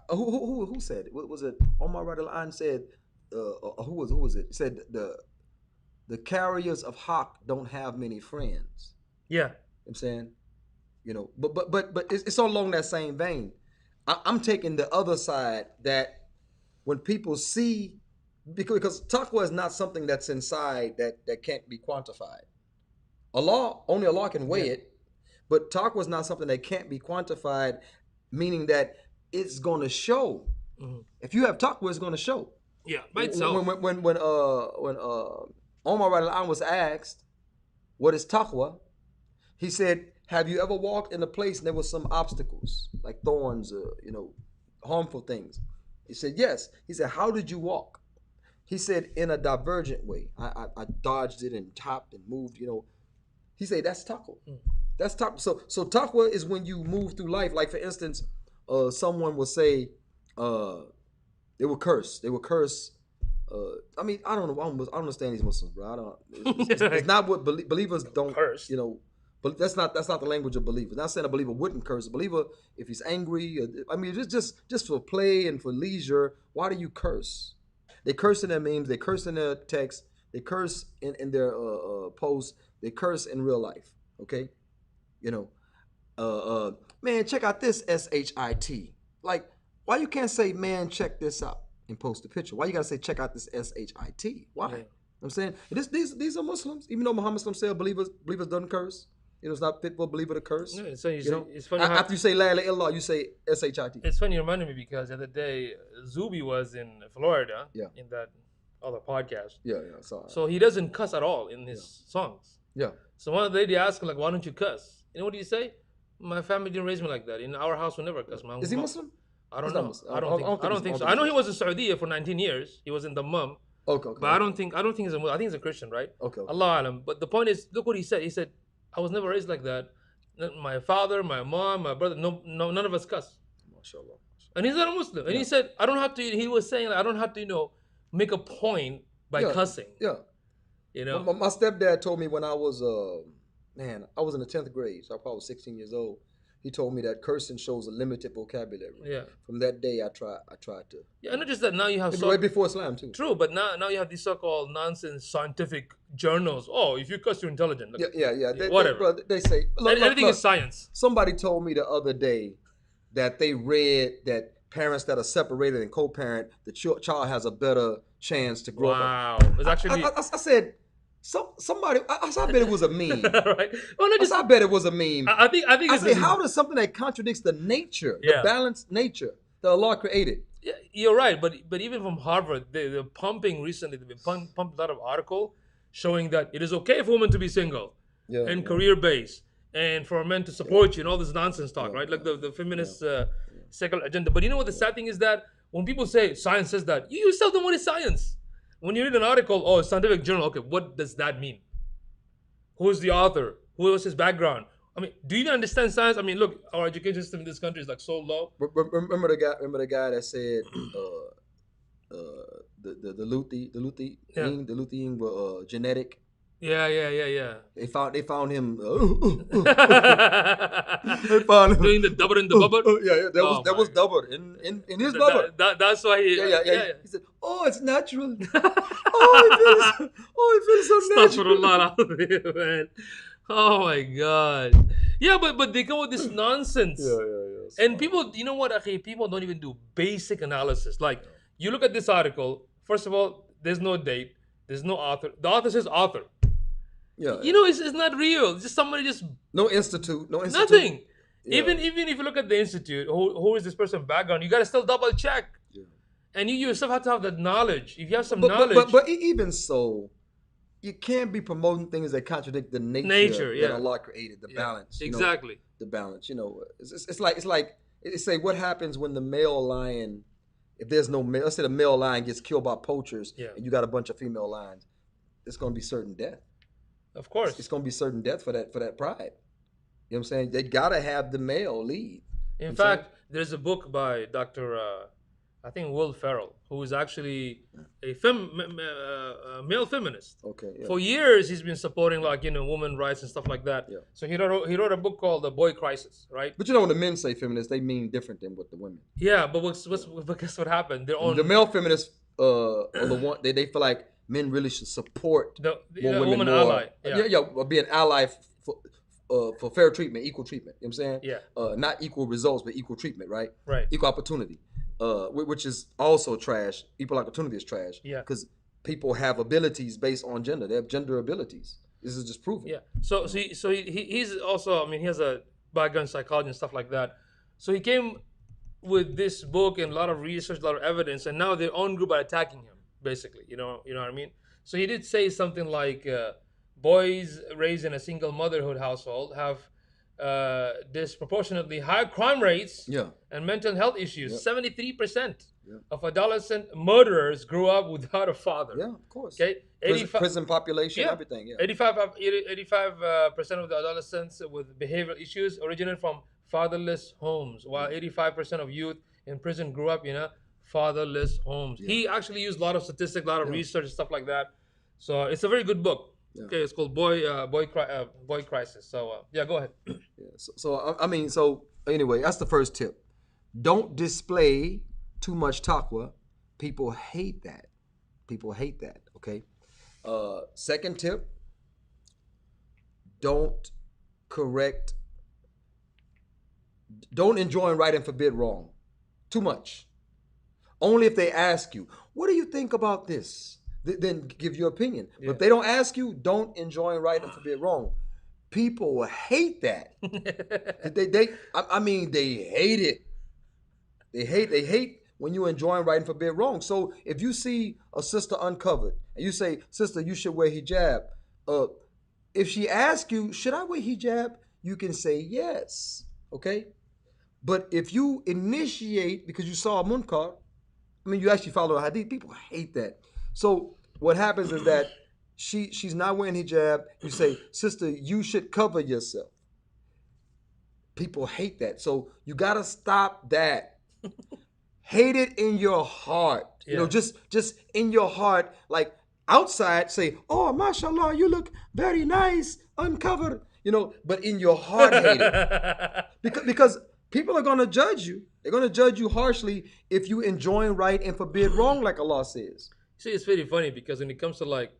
who said it? What was it? Omar Radal said, who was it? He said the carriers of haqq don't have many friends. Yeah. I'm saying, you know, but it's all along that same vein. I'm taking the other side that when people see, because taqwa is not something that's inside that can't be quantified. Only Allah can weigh Yeah. it, but taqwa is not something that can't be quantified, meaning that it's going to show. Mhm. If you have taqwa, it's going to show. Yeah, by itself. When Omar Radhiallahu Anhu was asked, "What is taqwa?" He said, "Have you ever walked in a place and there was some obstacles, like thorns, harmful things?" He said, "Yes." He said, "How did you walk?" He said, "In a divergent way. I dodged it and topped and moved. He said, "That's taqwa. That's taqwa." So taqwa is when you move through life. Like for instance, someone will say, they will curse. They will curse. I mean, I don't know. I don't understand these Muslims, bro. I don't. It's not what believers don't. Curse. But that's not the language of believers. Not saying a believer wouldn't curse. A believer, if he's angry, I mean, just for play and for leisure, why do you curse? They curse in their memes. They curse in their texts. They curse in their posts. They curse in real life. Okay, you know, man, check out this shit. Like, why you can't say, man, check this out and post a picture? Why you gotta say, check out this shit? Why? Yeah. I'm saying these are Muslims. Even though Muhammad said believers don't curse. It's not fit for a believer to curse. No, so it's funny. After you say la ilaha illallah, you say shit. It's funny you reminded me because the other day Zubi was in Florida. Yeah. In that other podcast. Yeah. So he doesn't cuss at all in his songs. Yeah. So one lady asked him, like, why don't you cuss? You know what do you say? My family didn't raise me like that. In our house, we never cuss. Is he Muslim? I don't He's not know. Muslim. I don't think so. I know he was in Saudi for 19 years. He was in Dammam. Okay. But I don't think he's a Muslim. I think he's a Christian, right? Okay. Allah alam. But the point is, look what he said. He said, I was never raised like that. My father, my mom, my brother, no, none of us cuss. MashaAllah. And he's not a Muslim. And he said, I don't have to. He was saying, I don't have to, make a point by cussing. Yeah. My stepdad told me when I was I was in the 10th grade, so I probably was 16 years old. He told me that cursing shows a limited vocabulary. Yeah. From that day, I tried to. Yeah, and not just that. Now you have Right before Islam too. True, but now you have these so-called nonsense scientific journals. Oh, if you cuss, you're intelligent. Look, Yeah. Whatever. They say everything is science. Somebody told me the other day that they read that parents that are separated and co-parent, the child has a better chance to grow up. Wow, it's actually. I said. Somebody, I bet it was a meme. Right? Well, not just, I bet it was a meme. I think. I say, how does something that contradicts the nature, the balanced nature that Allah created? Yeah, you're right, but even from Harvard, they're pumping recently. They've been pumped a lot of article showing that it is okay for women to be single and career based, and for men to support you and all this nonsense talk, right? Like the feminist secular agenda. But you know what the sad thing is that when people say science says that, you yourself don't know what is science. When you read an article, oh, scientific journal, okay, what does that mean? Who is the author? Who was his background? I mean, do you even understand science? I mean, look, our education system in this country is like so low. Remember the guy that said the lutein were genetic. Yeah. They found him. They found him doing the dubber in the bubber. That was dubber in his bubber. That's why he. Yeah. He said, "Oh, it's natural. it feels so natural." Astaghfirullah, man. Oh my God. Yeah, but they come with this nonsense. Yeah. And people, you know what? Okay, people don't even do basic analysis. Like, you look at this article. First of all, there's no date. There's no author. The author says author. Yeah. It's not real. It's just somebody just no institute. nothing. Yeah. Even if you look at the institute, who is this person background? You gotta still double check. Yeah. And you yourself have to have that knowledge. If you have some knowledge, but even so, you can't be promoting things that contradict the nature that Allah created. The balance, exactly. The balance. It's like they say, what happens when the male lion, if there's no male, let's say the male lion gets killed by poachers, and you got a bunch of female lions, it's going to be certain death. Of course. It's going to be certain death for that pride. You know what I'm saying? They got to have the male lead. In fact, there's a book by Dr. I think Will Ferrell, who is actually a male feminist. Okay. Yeah. For years, he's been supporting women rights and stuff like that. Yeah. So he wrote a book called The Boy Crisis, right? But when the men say feminists, they mean different than what the women. Yeah, but guess what happened? The male feminists are the one they feel like men really should support the woman ally. Be an ally for fair treatment, equal treatment. You know what I'm saying? Yeah. Not equal results, but equal treatment, right? Right. Equal opportunity, which is also trash. Equal opportunity is trash. Yeah. Because people have abilities based on gender. They have gender abilities. This is just proven. Yeah. So he's also, I mean, he has a background in psychology and stuff like that. So he came with this book and a lot of research, a lot of evidence, and now their own group are attacking him, basically. You know what I mean? So he did say something like, boys raised in a single motherhood household have disproportionately higher crime rates Yeah. and mental health issues. Yep. 73% Yep. of adolescent murderers grew up without a father. Yeah, of course. Okay, Prison population, Yeah. everything. Yeah. 85% of the adolescents with behavioral issues originate from fatherless homes, while 85% of youth in prison grew up in a fatherless homes. Yeah. He actually used a lot of statistics, a lot of Yeah. research and stuff like that. So it's a very good book. Yeah. Okay, it's called Boy Crisis. So yeah, go ahead. Yeah. So anyway, that's the first tip. Don't display too much taqwa. People hate that. Okay. Second tip. Don't enjoin right and forbid wrong too much. Only if they ask you, what do you think about this? Then give your opinion. Yeah. But if they don't ask you, don't enjoin right and forbid wrong. People hate that. I mean, they hate it. They hate when you enjoin right and forbid wrong. So if you see a sister uncovered and you say, sister, you should wear hijab. If she asks you, should I wear hijab? You can say yes. Okay? But if you initiate because you saw a munkar, I mean, you actually follow a hadith, people hate that. So what happens is that she's not wearing hijab. You say, sister, you should cover yourself. People hate that. So you got to stop that. Hate it in your heart. Yeah. You know, just in your heart, like outside say, oh, mashallah, you look very nice, uncovered, you know, but in your heart hate it. Because people are going to judge you. They're going to judge you harshly if you enjoin right and forbid wrong, like Allah says. See, it's very funny because when it comes to like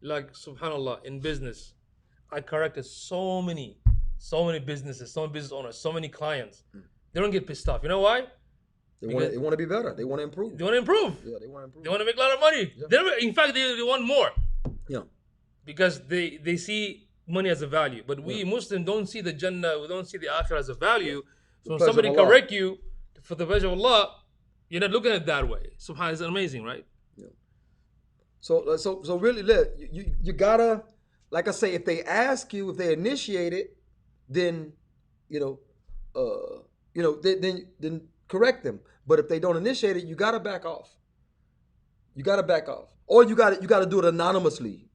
subhanallah, in business, I corrected so many businesses, so many business owners, so many clients. They don't get pissed off. You know why? They want to be better. They want to improve. They want to improve. Yeah, they want to improve. They want to make a lot of money. Yeah. In fact, they want more. Yeah. Because they see money as a value. But we Muslims don't see the Jannah, we don't see the Akhirah as a value. So when somebody correct you for the pleasure of Allah, you're not looking at it that way. Subhanallah, it's amazing, right? Yeah. So really, look, you gotta, like I say, if they ask you, if they initiate it, then then correct them. But if they don't initiate it, you gotta back off. Or you gotta do it anonymously.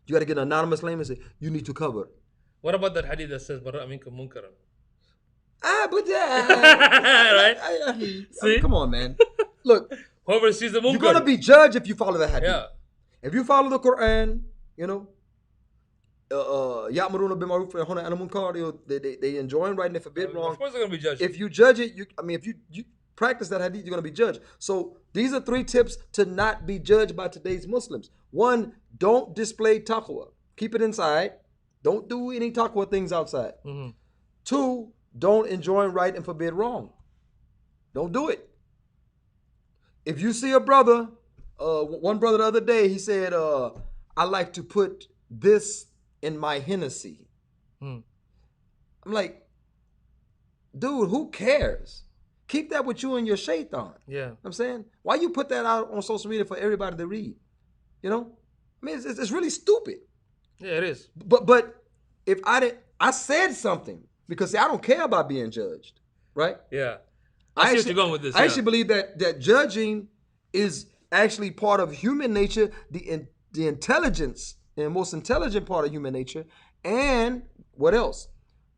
You gotta get an anonymous name and say, you need to cover. What about that hadith that says Bara minkum munkaran? But Right? I mean, See? come on, man. Look, Whoever sees the munkar. you're gonna be judged if you follow the hadith. Yeah. If you follow the Quran, Ya'muruna bil ma'ruf wa yanhauna 'anil munkar, they enjoin right and they forbid wrong. Of course they're going to be judged. If you judge it, if you practice that hadith, you're going to be judged. So these are 3 tips to not be judged by today's Muslims. 1, don't display taqwa. Keep it inside. Don't do any taqwa things outside. Mm-hmm. 2, don't enjoin right and forbid wrong. Don't do it. If you see a brother, one brother the other day, he said, I like to put this in my Hennessy. I'm like, dude, who cares? Keep that with you and your shaitan. Yeah. You know what I'm saying? Why you put that out on social media for everybody to read? You know? I mean, it's really stupid. Yeah, it is. But if I said something because see, I don't care about being judged, right? Yeah. I see what you're going with this. I actually believe that judging is actually part of human nature, the intelligence, and most intelligent part of human nature. And what else?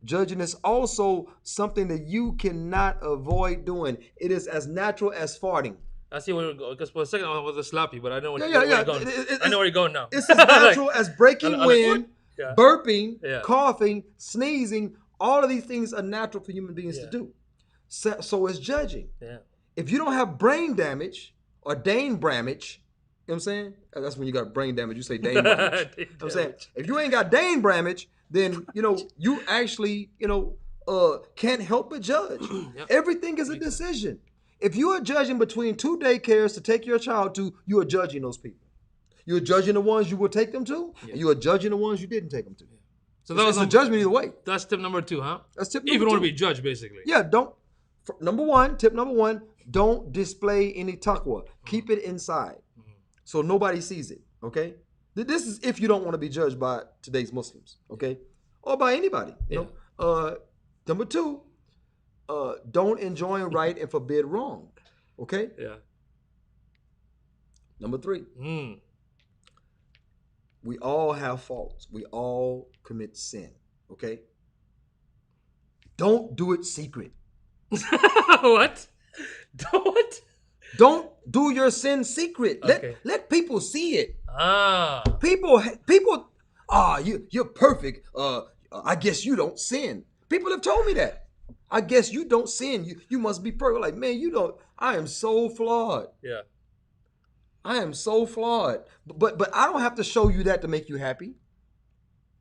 Judging is also something that you cannot avoid doing. It is as natural as farting. I see where you're going. Because for a second I was going to slap you, but I know where Yeah. you're going. I know where you're going now. It's as natural as breaking wind, Yeah. burping, Yeah. coughing, sneezing. All of these things are natural for human beings to do. So is judging. Yeah. If you don't have brain damage or Dane Bramage, you know what I'm saying? That's when you got brain damage. You say Dane Bramage. You know what I'm saying? If you ain't got Dane Bramage, then you actually can't help but judge. Yep. Everything is a decision. If you are judging between two daycares to take your child to, you are judging those people. You're judging the ones you will take them to, and you are judging the ones you didn't take them to. So that was a judgment either way. That's tip number 2, huh? That's tip If you number don't want two. to be judged, basically. Yeah, tip number one, don't display any taqwa. Keep it inside so nobody sees it, okay? This is if you don't want to be judged by today's Muslims, okay? Or by anybody, you know? Number 2, don't enjoin right and forbid wrong, okay? Yeah. Number 3, we all have faults. We all commit sin, okay? Don't do it secret. What? Don't? Don't do your sin secret. Okay. Let people see it. Ah. People, you're perfect. I guess you don't sin. People have told me that. I guess you don't sin. You must be perfect. Like, man, you don't. I am so flawed. Yeah. I am so flawed. But I don't have to show you that to make you happy.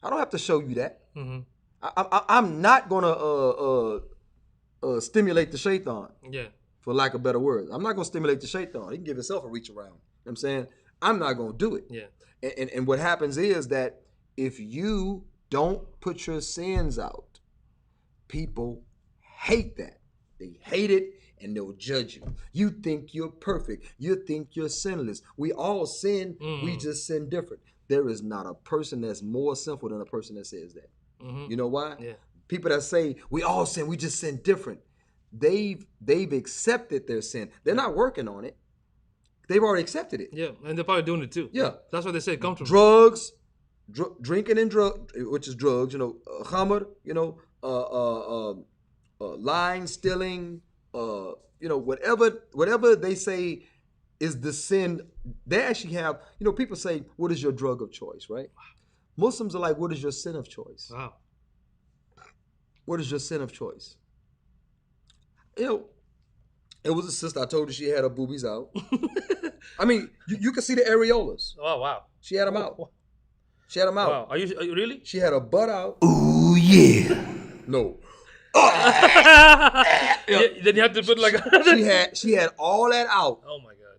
I don't have to show you that. Mm-hmm. I'm not gonna stimulate the shaitan. Yeah. For lack of better words. I'm not going to stimulate the shaitan. He can give himself a reach around. You know what I'm saying? I'm not going to do it. Yeah. And what happens is that if you don't put your sins out, people hate that. They hate it and they'll judge you. You think you're perfect. You think you're sinless. We all sin. We just sin different. There is not a person that's more sinful than a person that says that. You know why? Yeah. People that say we all sin, we just sin different. They've accepted their sin. They're not working on it. They've already accepted it. Yeah, and they're probably doing it too. Yeah. That's why they say come from. Drugs, drinking and which is drugs, khamr, lying, stealing, whatever they say is the sin. They actually have, people say, what is your drug of choice, right? Muslims are like, what is your sin of choice? Wow. What is your sin of choice? It was a sister. I told her she had her boobies out. I mean, you can see the areolas. Oh, wow. She had them out. She had them out. Wow. Are you really? She had her butt out. Ooh, yeah. No. Then you have to put like she had all that out. Oh my God.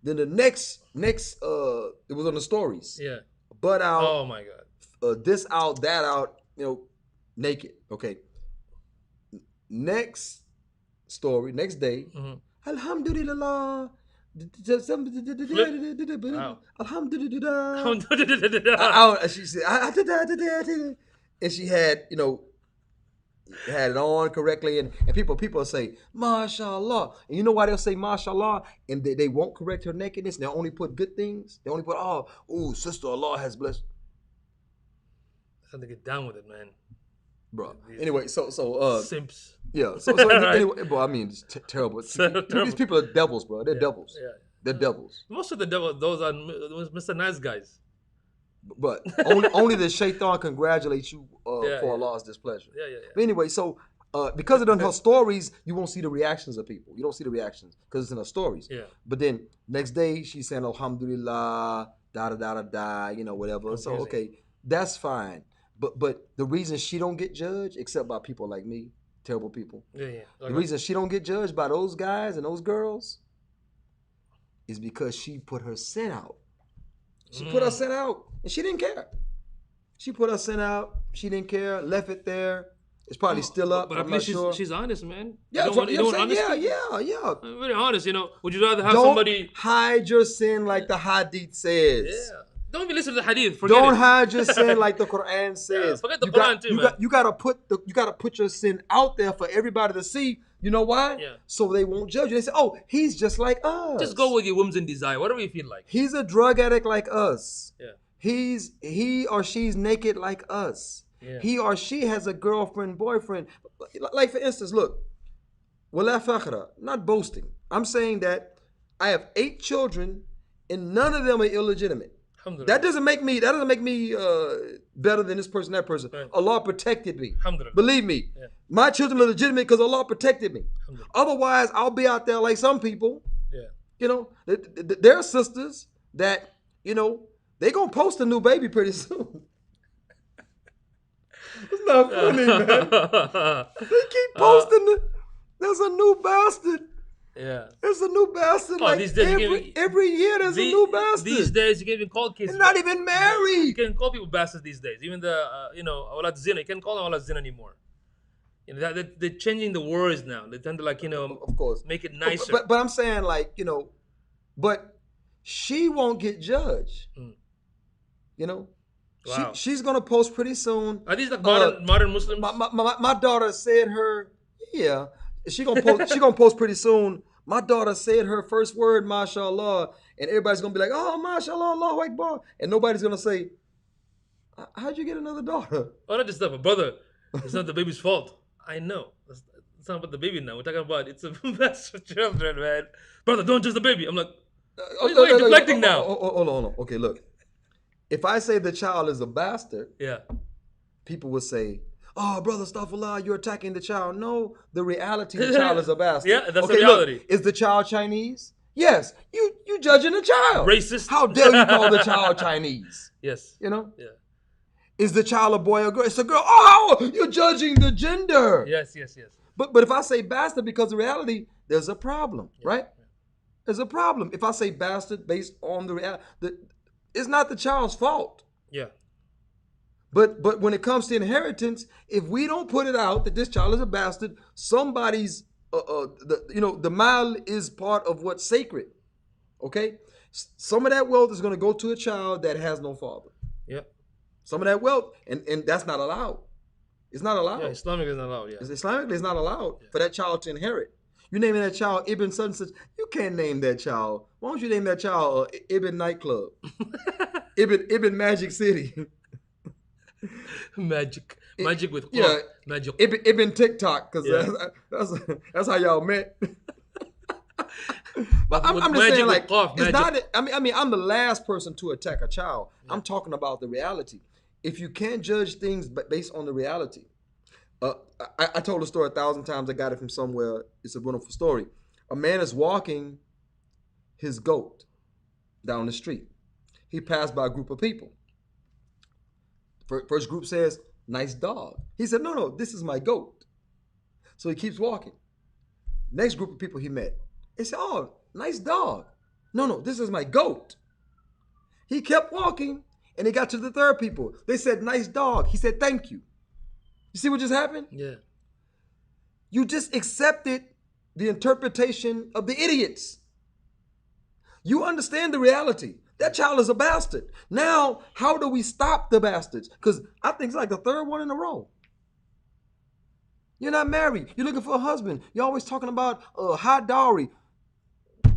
Then the next it was on the stories. Yeah. Butt out. Oh my God. This out, that out, naked. Okay. Next story, next day. Alhamdulillah. Alhamdulillah. She said, and she had, had it on correctly, and people say, mashallah. And you know why they'll say mashallah? And they won't correct her nakedness. They'll only put good things. They only put, sister, Allah has blessed. That's how to get down with it, man. Bro. Anyway, so simps. Yeah. So anyway, bro, I mean, it's terrible. Terrible. These people are devils, bro. They're devils. Yeah. They're devils. Most of the devils, those are Mr. Nice Guys. But only the shaitan congratulates you for Allah's displeasure. Yeah. But anyway, so because it in her stories, you won't see the reactions of people. You don't see the reactions because it's in her stories. Yeah. But then next day she's saying Alhamdulillah, da whatever. So okay, that's fine. But the reason she don't get judged, except by people like me, terrible people. Yeah. Okay. The reason she don't get judged by those guys and those girls is because she put her sin out. She put her sin out, and she didn't care. She put her sin out. She didn't care. Left it there. It's probably still up. But I'm at not least sure. she's honest, man. Yeah, you don't want honesty? Yeah. Very honest, Would you rather have Don't somebody? hide your sin like the Hadith says. Yeah. Don't even listen to the hadith. Forget Don't it. hide your sin like the Quran says. Forget the Quran too, man. You gotta put your sin out there for everybody to see. You know why? Yeah. So they won't judge you. They say, "Oh, he's just like us." Just go with your whims and desire, whatever you feel like. He's a drug addict like us. Yeah. He or she's naked like us. Yeah. He or she has a girlfriend, boyfriend. Like for instance, look, wala fakhra, not boasting. I'm saying that I have 8 children and none of them are illegitimate. That doesn't make me better than this person, that person. Right. Allah protected me. Alhamdulillah. Believe me, my children are legitimate because Allah protected me. Otherwise, I'll be out there like some people. Yeah. There are sisters that, they're going to post a new baby pretty soon. not funny, man. They keep posting there's a new bastard. Yeah. There's a new bastard. Oh, like these days every year there's a new bastard. These days you can't even call kids. They're not even married. You can't call people bastards these days. Even the awlad zina, you can't call them awlad zina anymore. You know, they're changing the words now. They tend to of course, make it nicer. But I'm saying but she won't get judged. You know, Wow. she's gonna post pretty soon. Are these like modern Muslims? My daughter said she gonna post pretty soon. My daughter said her first word, mashallah, and everybody's gonna be like, oh, mashallah, Allahu Akbar, and nobody's gonna say, how'd you get another daughter? Oh, not just that, but brother, it's not the baby's fault. I know. It's not about the baby now. We're talking about it's a mess for children, man. Brother, don't judge the baby. I'm like, why are you deflecting now? Hold on. Okay, look. If I say the child is a bastard, Yeah. people would say, oh, brother, astaghfirullah, you're attacking the child. No, the reality, the child is a bastard. Yeah, that's the reality. Look, is the child Chinese? Yes. You judging the child. Racist. How dare you call the child Chinese? Yes. You know? Yeah. Is the child a boy or girl? It's a girl. Oh, you're judging the gender. Yes. But if I say bastard because of reality, there's a problem, right? Yeah. There's a problem. If I say bastard based on the reality, it's not the child's fault. Yeah. But when it comes to inheritance, if we don't put it out that this child is a bastard, somebody's the mal is part of what's sacred. Okay? Some of that wealth is going to go to a child that has no father. Yeah. Some of that wealth, and that's not allowed. It's not allowed. Yeah, Islamic is not allowed, yeah. Islamically, it's not allowed for that child to inherit. You're naming that child Ibn such and such. You can't name that child. Why don't you name that child Ibn Nightclub? Ibn Magic City. Magic with yeah, magic. Ibn TikTok, because that's how y'all met. But I'm just saying, like, it's not. I mean, I'm the last person to attack a child. Yeah. I'm talking about the reality. If you can't judge things based on the reality, I told a story 1,000 times. I got it from somewhere. It's a wonderful story. A man is walking his goat down the street. He passed by a group of people. First group says, nice dog. He said, no, this is my goat. So he keeps walking. Next group of people he met, they said, oh, nice dog. No, this is my goat. He kept walking, and he got to the third people. They said, nice dog. He said, thank you. You see what just happened? Yeah. You just accepted the interpretation of the idiots. You understand the reality. That child is a bastard. Now, how do we stop the bastards? Because I think it's like the third one in a row. You're not married. You're looking for a husband. You're always talking about high dowry.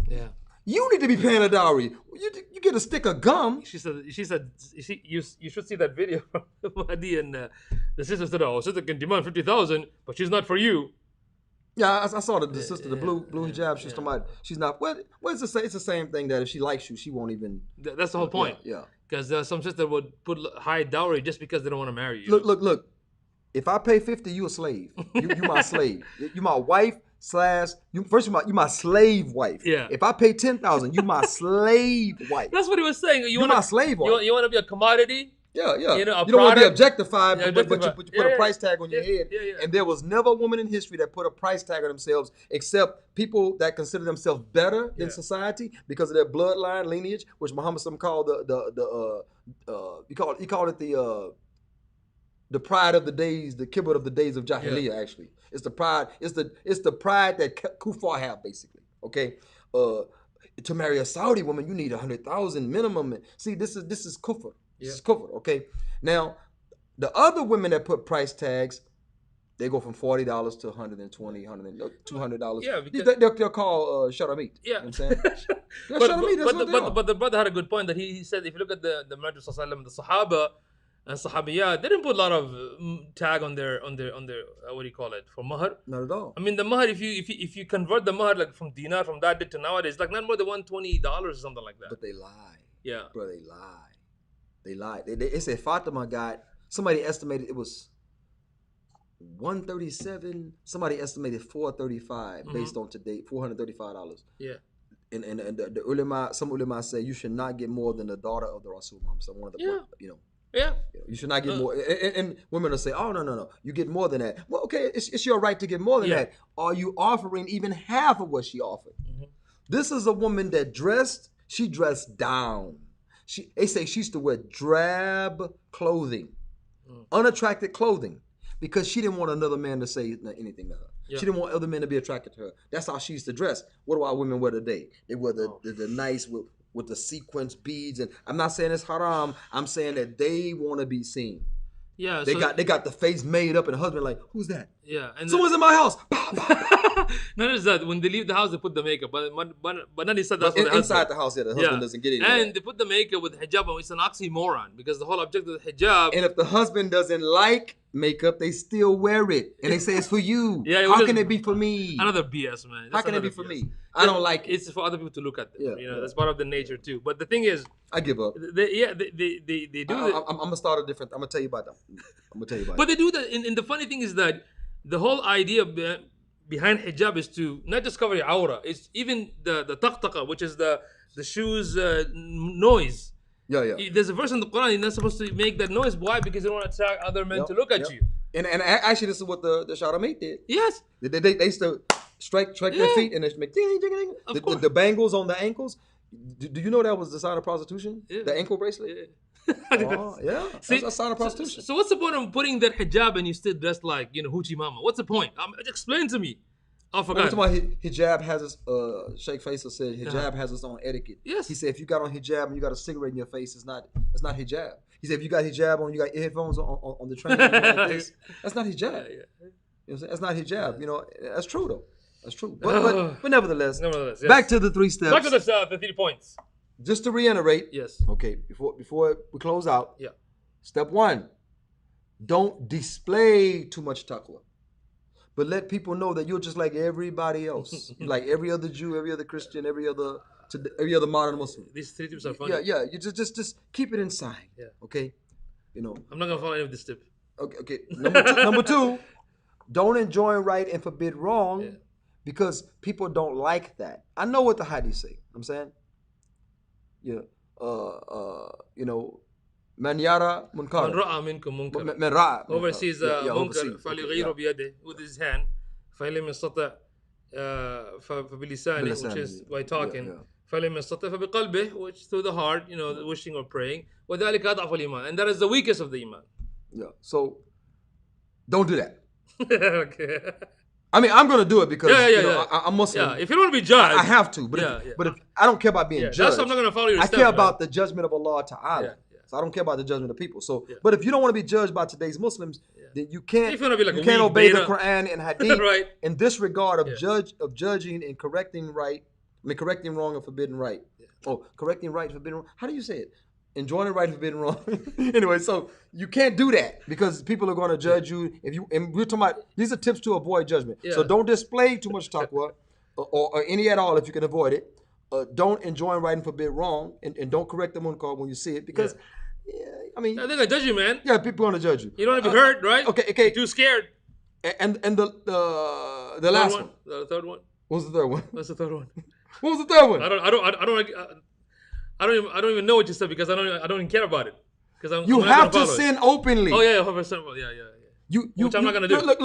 Yeah. You need to be paying a dowry. You get a stick of gum. She said, you should see that video from Mahdi, and the sister said, oh, sister can demand 50,000, but she's not for you. Yeah, I saw the sister, the blue hijab. She's talking about she's not. Well, it's the same thing that if she likes you, she won't even. That's the whole point. Yeah. Because some sister would put high dowry just because they don't want to marry you. Look. If I pay 50, you a slave. You my slave. You my wife / you my slave wife. Yeah. If I pay 10,000, you my slave wife. That's what he was saying. You my slave wife. You want to be a commodity? Yeah. You don't want to be objectified, but you put a price tag on your head. Yeah. And there was never a woman in history that put a price tag on themselves, except people that consider themselves better than society because of their bloodline lineage, which Muhammad called he called it the pride of the days, the kibbut of the days of Jahiliyyah. Actually, it's the pride. It's the pride that kuffar have, basically. Okay. To marry a Saudi woman, you need 100,000 minimum. See, this is kufr. This is kufr, okay? Now, the other women that put price tags, they go from $40 to $120, $200. Yeah, because they'll call shudder meat. Yeah. You know what I'm saying? But the brother had a good point that he said if you look at the Prophet ﷺ, the Sahaba and Sahabiyat, they didn't put a lot of tag on their what do you call it, for mahar. Not at all. I mean, the mahar, if you convert the mahar like from dinar from that day to nowadays, like not more than $120 or something like that. But they lie. Yeah. Bro, they lie. They lied. They said Fatima got, somebody estimated it was 137. Somebody estimated 435 based on today, $435. Yeah. And the ulama, some ulama say you should not get more than the daughter of the Rasul Muhammad. One of the, Yeah. You should not get more. And women will say, "Oh, no, you get more than that." Well, okay, it's your right to get more than Yeah. that. Are you offering even half of what she offered? Mm-hmm. This is a woman that dressed. She dressed down. They say she used to wear drab clothing, unattractive clothing, because she didn't want another man to say anything to her. Yeah. She didn't want other men to be attracted to her. That's how she used to dress. What do our women wear today? They wear the nice with the sequence beads, and I'm not saying it's haram. I'm saying that they want to be seen. Yeah. They got the face made up, and the husband like, who's that? Yeah. And Someone's in my house. not just that, when they leave the house, they put the makeup, but not inside the house. Inside the house, yeah, the husband doesn't get it. And they put the makeup with hijab, and it's an oxymoron because the whole objective of the hijab. And if the husband doesn't like makeup, they still wear it, and they say it's for you. Yeah, how can it be for me? Another BS, man. How can it be for me? I don't like it. It's for other people to look at them. Yeah, you know, yeah. that's part of the nature too. But the thing is, I give up. they do that. I'm gonna start a different. I'm gonna tell you about that. But they do that. And the funny thing is that the whole idea behind hijab is to not just cover your aura. It's even the taqtaqa, which is the shoes noise. Yeah. There's a verse in the Quran, you're not supposed to make that noise. Why? Because you don't want to attract other men to look at you. And actually, this is what the Sharamate did. Yes. They used to strike their feet and they make ding, ding, ding, ding. The bangles on the ankles. Do you know that was the sign of prostitution? Yeah. The ankle bracelet? Yeah. Oh, yeah. See, that's a sign of prostitution. So what's the point of putting that hijab and you still dressed like, hoochie mama? What's the point? Explain to me. I forgot. Hijab has its, Sheikh Faisal said hijab has its own etiquette. Yes. He said if you got on hijab and you got a cigarette in your face, it's not hijab. He said if you got hijab on, you got earphones on the train, like this, that's not hijab. Yeah. You know what I'm saying? That's not hijab. You know, that's true though. That's true. But nevertheless, yes. back to the 3 steps. Back to the 3 points. Just to reiterate. Yes. Okay, before we close out. Yeah. Step 1, don't display too much taqwa. But let people know that you're just like everybody else. Like every other Jew, every other Christian, every other modern Muslim. These 3 tips are funny. Yeah. You just keep it inside. Yeah. Okay. You know. I'm not gonna follow any of this tip. Okay. Number two, don't enjoin right and forbid wrong, because people don't like that. I know what the hadith say. I'm saying. Yeah. You know. Man yara munkar. Man ra'a minkum munkar. Man ra'a. Whoever sees a munkar فليغيره بيده, with his hand. فإن لم يستطع فبلسانه, which is by talking. فلم يستطع فبقلبه, which through the heart, wishing or praying. وذلك أضعف الإيمان, and that is the weakest of the iman. Yeah. So don't do that. Okay. I mean, I'm gonna do it because I'm Muslim. Yeah. If you don't want to be judged, I have to. But if I don't care about being judged. That's why I'm not gonna follow your I step, care about the judgment of Allah Ta'ala. Yeah. So I don't care about the judgment of people. So, but if you don't want to be judged by today's Muslims, then you can't. If you want to be like you a can't weak obey beta. the Quran and Hadith Right. in disregard of judging and correcting right. I mean, correcting wrong and forbidding right. Oh, correcting right and forbidding wrong. How do you say it? Enjoining right and forbidding wrong. Anyway, so you can't do that because people are going to judge you. And we're talking about, these are tips to avoid judgment. Yeah. So don't display too much taqwa or any at all if you can avoid it. Don't enjoin right and forbid wrong, and don't correct the munkar when you see it, because I mean, they're gonna judge you, man. Yeah, people are gonna judge you. You don't want to be hurt, right? Okay. You're too scared. And the last one. The third one. What was the third one? What's the third one? What was the third one? I don't even know what you said because I don't even care about it. Because you have to sin openly. Oh yeah, 100%. Yeah. Which I'm not gonna do. Look.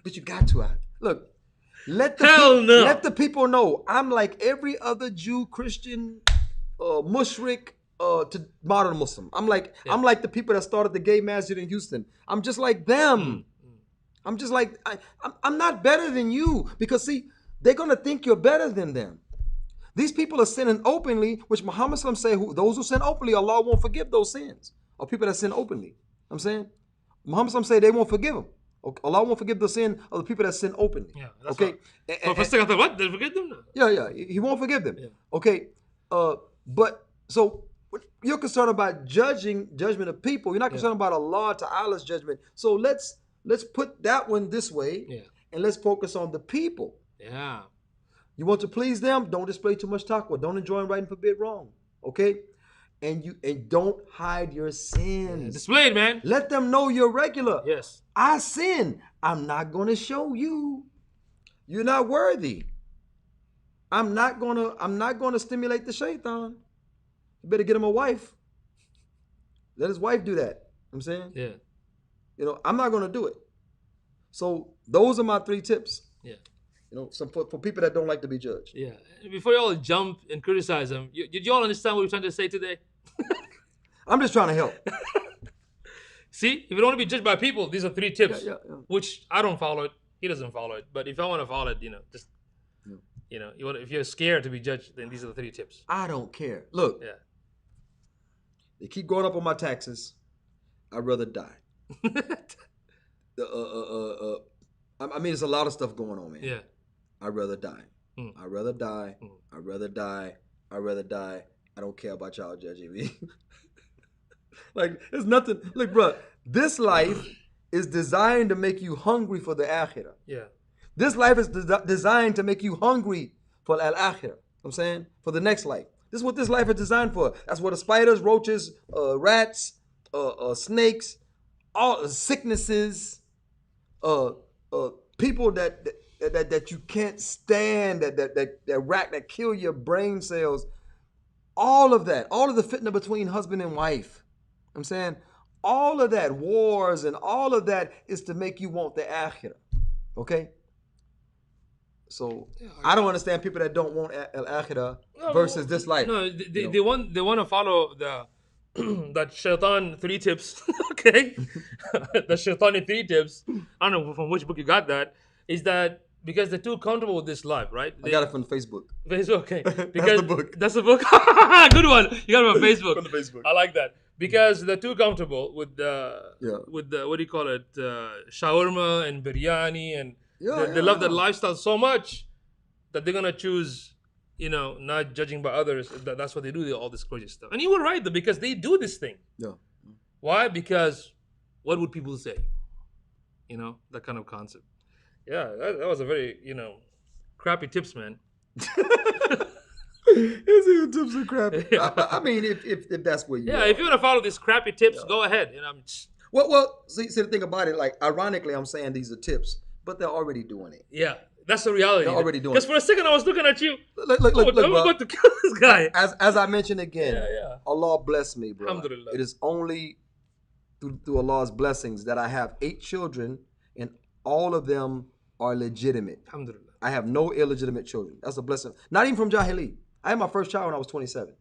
But you got to. Look. Let the people know I'm like every other Jew, Christian, mushrik, to modern Muslim. I'm like the people that started the gay masjid in Houston. I'm just like them. I'm just like I'm not better than you, because see, they're gonna think you're better than them. These people are sinning openly, which Muhammad say those who sin openly, Allah won't forgive those sins. Or people that sin openly. I'm saying Muhammad say they won't forgive them. Allah won't forgive the sin of the people that sin openly. Yeah, that's okay. First thing I thought, what? They forgive them? Yeah. He won't forgive them. Yeah. Okay. But so you're concerned about judgment of people. You're not concerned about Allah Ta'ala's judgment. So let's put that one this way, and let's focus on the people. Yeah. You want to please them? Don't display too much taqwa. Don't enjoin right and forbid wrong. Okay. And don't hide your sins. Yeah, display it, man. Let them know you're regular. Yes. I sin. I'm not going to show you. You're not worthy. I'm not going to stimulate the shaitan. You better get him a wife. Let his wife do that. You know what I'm saying? Yeah. You know, I'm not going to do it. So those are my 3 tips. Yeah. You know, for people that don't like to be judged. Yeah. Before you all jump and criticize him, did you all understand what we're trying to say today? I'm just trying to help. See, if you don't want to be judged by people, these are 3 tips, Yeah. which I don't follow it. He doesn't follow it. But if I want to follow it, just, if you're scared to be judged, then these are the 3 tips. I don't care. Look, Yeah. they keep going up on my taxes. I'd rather die. I mean, there's a lot of stuff going on, man. Yeah. I'd rather die. Mm. I'd rather die. Mm. I'd rather die. I'd rather die. I don't care about y'all judging me. Like, there's nothing. Look, bro, this life is designed to make you hungry for the akhirah. Yeah. This life is designed to make you hungry for al-akhirah. You know what I'm saying? For the next life. This is what this life is designed for. That's what the spiders, roaches, rats, snakes, all sicknesses, people that you can't stand, that kill your brain cells. All of that, all of the fitna between husband and wife. I'm saying all of that, wars and all of that is to make you want the akhirah. Okay? So I don't understand people that don't want al-akhirah versus this life. No, they want to follow the that shaitan 3 tips. Okay, the shaitani 3 tips. I don't know from which book you got that. Is that because they're too comfortable with this life, right? I got it from Facebook. Facebook, okay. Because That's the book. That's the book. Good one. You got it from Facebook. From the Facebook. I like that because they're too comfortable with the what do you call it, shawarma and biryani, and they love that lifestyle so much that they're gonna choose, not judging by others. That's what they do. All this crazy stuff. And you were right though, because they do this thing. Yeah. Why? Because what would people say? That kind of concept. Yeah, that was a very, crappy tips, man. His tips are crappy. I mean, if that's what you are. If you want to follow these crappy tips, go ahead. Well, see the thing about it, like, ironically, I'm saying these are tips, but they're already doing it. Yeah, that's the reality. They're already doing it. Because for a second, I was looking at you. Look, I'm about to kill this guy. As I mentioned again, Yeah. Allah bless me, bro. Alhamdulillah. It is only through Allah's blessings that I have 8 children, and all of them are legitimate. Alhamdulillah. I have no illegitimate children. That's a blessing. Not even from Jahili. I had my first child when I was 27.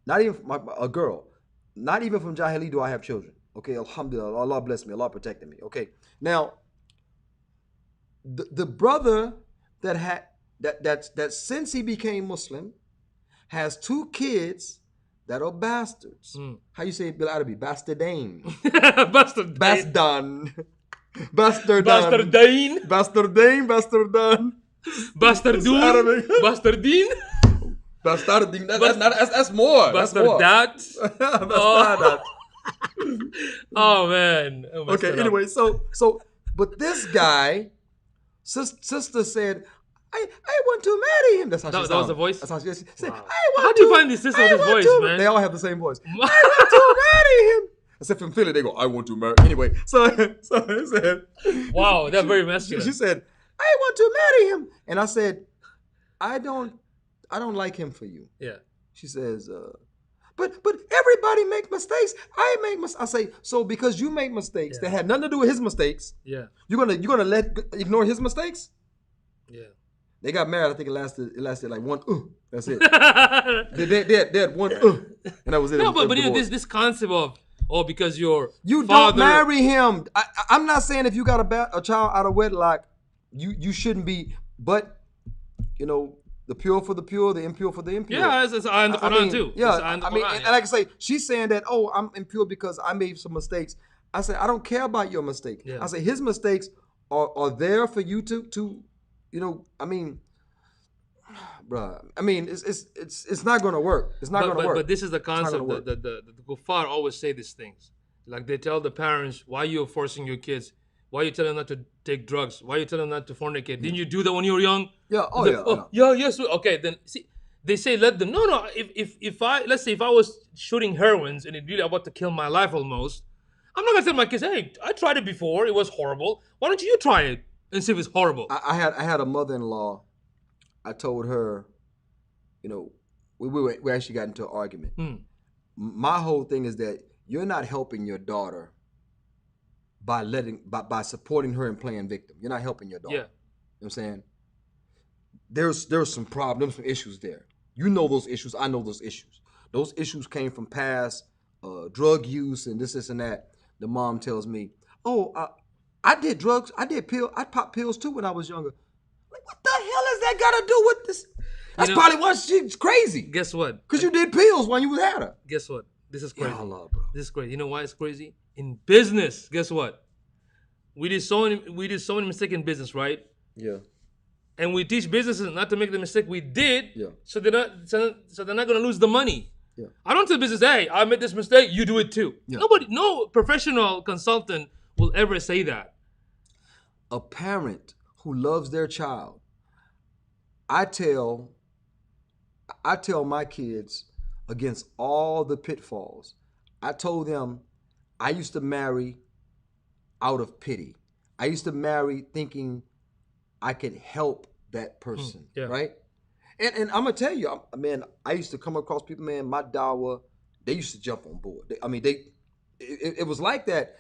Not even a girl. Not even from Jahili do I have children. Okay, alhamdulillah. Allah bless me. Allah protected me. Okay. Now, the brother that since he became Muslim has 2 kids that are bastards. How you say it, Bil Arabi? Bastardain. Bastard. Bastardan. Bastardan. Bastardain. Bastardain. Bastardan. Bastardoon. Bastardine. Bastardine. That's more. Bastardat. Bastardat. Oh man. Okay. Anyway, so but this guy, sister said, I want to marry him. That's how she that was the voice. That's how she said. Wow. How do you find this sister with this voice, man? They all have the same voice. I want to marry him. Except from Philly, they go, I want to marry. Anyway, so I said, wow, they're very masculine. She said, I want to marry him. And I said, I don't like him for you. Yeah. She says, but everybody make mistakes. I make mistakes. I say, so because you make mistakes that had nothing to do with his mistakes, you're gonna ignore his mistakes? Yeah. They got married. I think it lasted like one. That's it. they had one. And that was it. No, but this concept of because you don't marry him. I'm not saying if you got a child out of wedlock, you shouldn't be. But the pure for the pure, the impure for the impure. Yeah, it's in the Quran too. Yeah, and like I say, she's saying that, I'm impure because I made some mistakes. I say, I don't care about your mistake. Yeah. I say, his mistakes are there for you to I mean, bruh, I mean, it's not going to work. It's not going to work. But this is the concept that the kuffar always say these things. Like they tell the parents, why you're forcing your kids? Why you tell them not to take drugs? Why you tell them not to fornicate? Didn't you do that when you were young? Yeah. Yes. Okay, then see, they say let them. No. If I was shooting heroines and it really about to kill my life almost, I'm not gonna tell my kids, hey, I tried it before. It was horrible. Why don't you try it and see if it's horrible? I had a mother-in-law. I told her, we actually got into an argument. My whole thing is that you're not helping your daughter by supporting her and playing victim. You're not helping your daughter. Yeah. You know what I'm saying? There's some problems, some issues there. You know those issues. I know those issues. Those issues came from past drug use and this and that. The mom tells me, "Oh, I did drugs. I popped pills too when I was younger." Like, what the hell has that got to do with this? That's probably why she's crazy. Guess what? Because you did pills when you had her. Guess what? This is crazy. Ya Allah, bro. This is crazy. You know why it's crazy? In business, guess what? We did so many mistakes in business, right? Yeah. And we teach businesses not to make the mistake we did. Yeah. So they're not gonna lose the money. Yeah. I don't tell business, hey, I made this mistake, you do it too. Yeah. No professional consultant will ever say that. A parent who loves their child, I tell my kids against all the pitfalls. I told them I used to marry out of pity. I used to marry thinking I could help that person, yeah. right? And I'm gonna tell you, man, I used to come across people, man, my dawah, they used to jump on board. It was like that.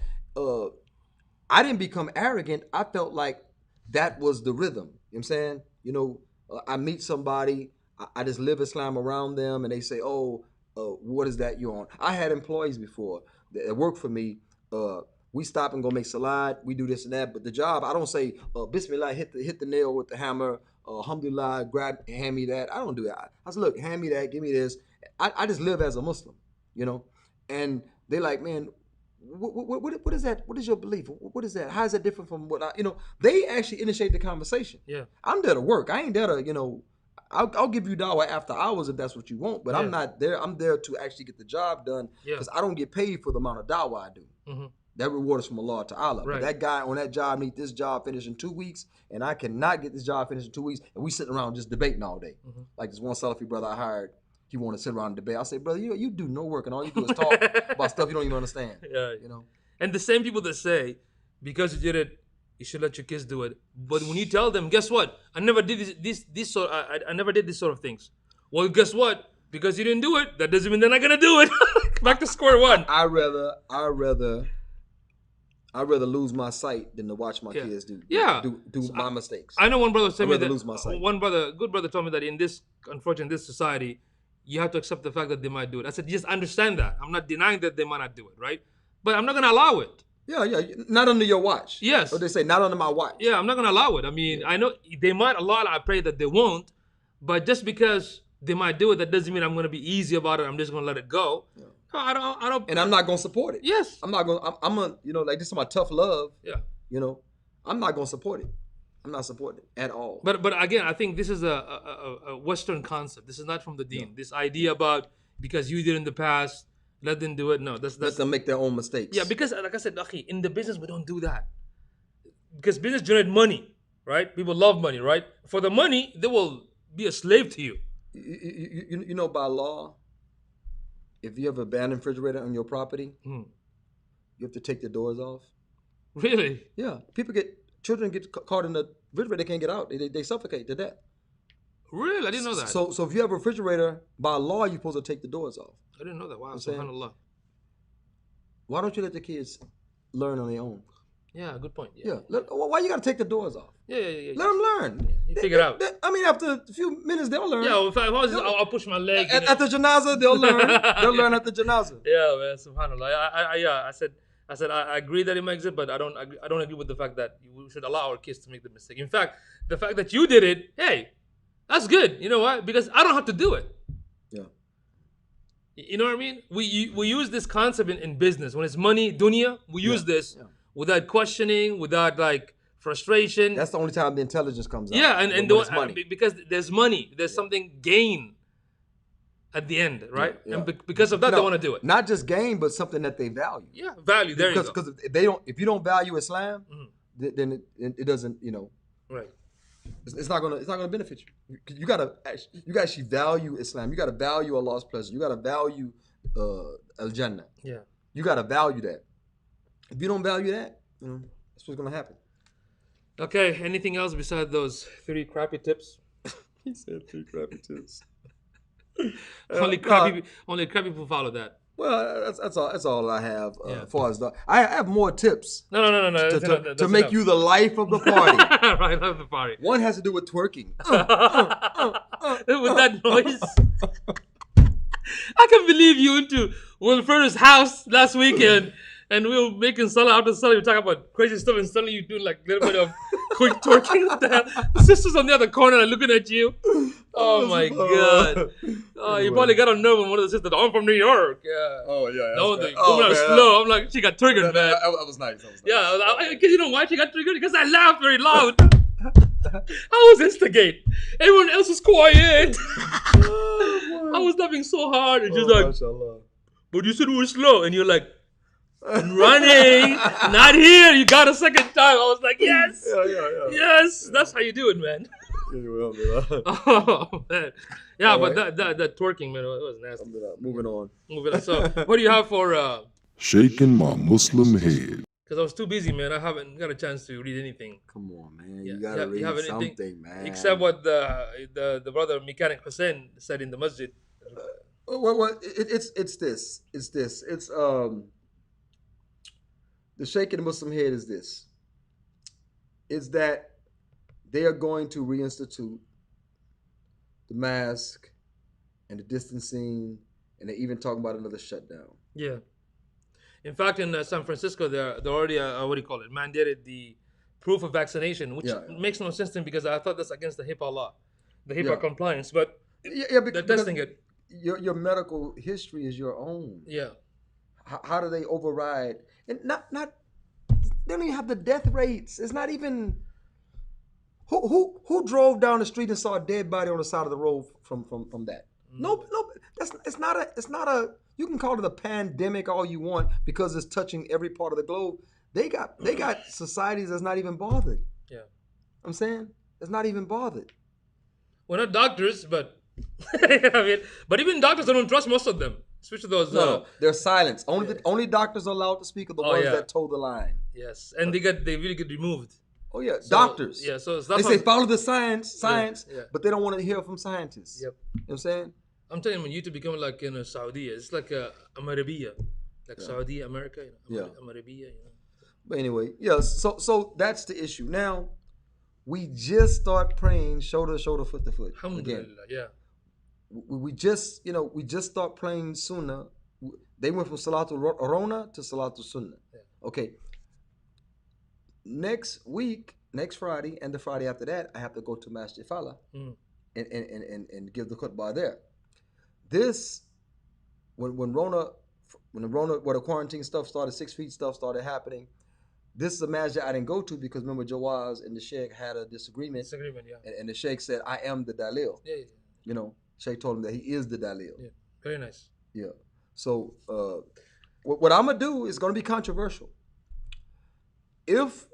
I didn't become arrogant. I felt like that was the rhythm. You know what I'm saying? You know, I meet somebody, I just live Islam around them, and they say, "Oh, what is that you on?" I had employees before that worked for me. We stop and go make salad. We do this and that. But the job, I don't say, Bismillah, hit the nail with the hammer. Alhamdulillah, hand me that. I don't do that. I said, look, hand me that, give me this. I just live as a Muslim, you know. And they like, man, what is that? What is your belief? What is that? How is that different from what I, you know? They actually initiate the conversation. Yeah. I'm there to work. I ain't there to, you know, I'll give you dawah after hours if that's what you want. But I'm not there. I'm there to actually get the job done because I don't get paid for the amount of dawah I do. Mm-hmm. That reward is from Allah Ta'ala. Right. But that guy on that job need this job finished in 2 weeks, and I cannot get this job finished in 2 weeks, and we sitting around just debating all day. Mm-hmm. Like this one Salafi brother I hired, he wanted to sit around and debate. I said, brother, you do no work, and all you do is talk about stuff you don't even understand. Yeah. You know? And the same people that say, because you did it, you should let your kids do it. But when you tell them, guess what? I never did I never did this sort of things. Well, guess what? Because you didn't do it, that doesn't mean they're not gonna do it. Back to square one. I'd rather lose my sight than to watch my kids do my mistakes. I know one brother told me that lose my sight. Good brother told me that in this, unfortunately, in this society, you have to accept the fact that they might do it. I said, just understand that. I'm not denying that they might not do it, right? But I'm not gonna allow it. Yeah, not under your watch. Yes. Or they say, not under my watch. Yeah, I'm not gonna allow it. I mean, I know they might allow it. I pray that they won't. But just because they might do it, that doesn't mean I'm gonna be easy about it. I'm just gonna let it go. Yeah. No, I don't. And I'm not gonna support it. Yes. I'm not gonna. I'm a, you know, like this is my tough love. Yeah. You know, I'm not gonna support it. I'm not supporting it at all. But again, I think this is a Western concept. This is not from the Deen. No. This idea about because you did in the past, let them do it. No, that's let them make their own mistakes. Yeah, because like I said, in the business we don't do that. Because business generate money, right? People love money, right? For the money, they will be a slave to you. You know, by law, if you have an abandoned refrigerator on your property, you have to take the doors off. Really? Yeah. Children get caught in the refrigerator, they can't get out. They suffocate to death. Really? I didn't know that. So if you have a refrigerator, by law, you're supposed to take the doors off. I didn't know that. Wow, subhanAllah. Why don't you let the kids learn on their own? Yeah, good point. Yeah. Why you got to take the doors off? Yeah. Let them learn. Yeah. You figure it out. I mean, after a few minutes, they'll learn. Yeah, if I'll push my leg. At the janazah, they'll learn. They'll learn at the janazah. Yeah, man, subhanAllah. I said I agree that it makes it, but I don't agree with the fact that we should allow our kids to make the mistake. In fact, the fact that you did it, hey, that's good. You know why? Because I don't have to do it. Yeah. You know what I mean? We use this concept in business. When it's money, dunya, we use this without questioning, without like frustration. That's the only time the intelligence comes out. Yeah, and because there's money, there's something gain at the end, right? Yeah. And because of that, they want to do it. Not just gain, but something that they value. Yeah, value. There you go. Because if you don't value Islam, then it doesn't, you know. Right. It's not gonna benefit you. You gotta actually value Islam. You gotta value Allah's pleasure. You gotta value Al Jannah. Yeah. You gotta value that. If you don't value that, you know, that's what's gonna happen. Okay. Anything else besides those 3 crappy tips? He said 3 crappy tips. Only crappy people follow that. Well, that's all I have Yeah. as far as the. I have more tips No. to make you the life of the party. Right of the party. One has to do with twerking. With that noise. I can't believe you went to Wilfredo's house last weekend and we were making salah after salah. We were talking about crazy stuff and suddenly you doing like a little bit of quick twerking. What the hell? The sisters on the other corner are looking at you. Oh my God. Oh, you probably got on nerve when one of the sisters, I'm from New York. Yeah. Oh yeah. No, the woman was slow. I'm like, she got triggered, man. That was nice. Yeah, because you know why she got triggered? Because I laughed very loud. I was instigate. Everyone else was quiet. I was laughing so hard. And just like, but you said we were slow. And you're like, I'm running. Not here. You got a second time. I was like, yes. Yeah. Yes. That's how you do it, man. Oh, man. Yeah, but right. that twerking, man, it was nasty. Moving on. So, what do you have for... Shaking my Muslim head. Because I was too busy, man. I haven't got a chance to read anything. Come on, man. Yeah. You gotta You have read anything? something, man. Except what the brother Mechanic Hussein said in the masjid. Well, it's this. It's the shaking the Muslim head is this. It's that they are going to reinstitute the mask and the distancing, and they're even talking about another shutdown. Yeah. In fact, in San Francisco, they're already, what do you call it, mandated the proof of vaccination, which makes no sense to me because I thought that's against the HIPAA law, the HIPAA compliance, but they're testing it. Your medical history is your own. Yeah. How do they override? And not they don't even have the death rates. It's not even who drove down the street and saw a dead body on the side of the road from that. No, it's not a you can call it a pandemic all you want because it's touching every part of the globe. They got societies that's not even bothered. Yeah. I'm saying it's not even bothered. We're not doctors, but I mean, but even doctors, I don't trust most of them, especially those. No, they're silenced. Only doctors are allowed to speak of the ones that toe the line. Yes, and they really get removed. Oh yeah, doctors. Yeah, so they say follow the science, yeah. but they don't want to hear from scientists. Yep. You know what I'm saying? I'm telling you, when YouTube become like in Saudi, it's like Arabiya, like Saudi America, Arabiya. You know? But anyway, so that's the issue. Now, we just start praying shoulder to shoulder, foot to foot. Again. Yeah. We just start praying Sunnah. They went from Salatul Rona to Salatul Sunnah. Yeah. Okay. Next Friday, and the Friday after that, I have to go to Masjid Fala and give the khutbah there. This, when the quarantine stuff started, 6 feet stuff started happening. This is a masjid I didn't go to because remember Jawaz and the Sheikh had a disagreement. Yeah. And the Sheikh said, I am the Dalil. Yeah. You know, Sheikh told him that he is the Dalil. Yeah. Very nice. Yeah. So what I'm gonna do is gonna be controversial. If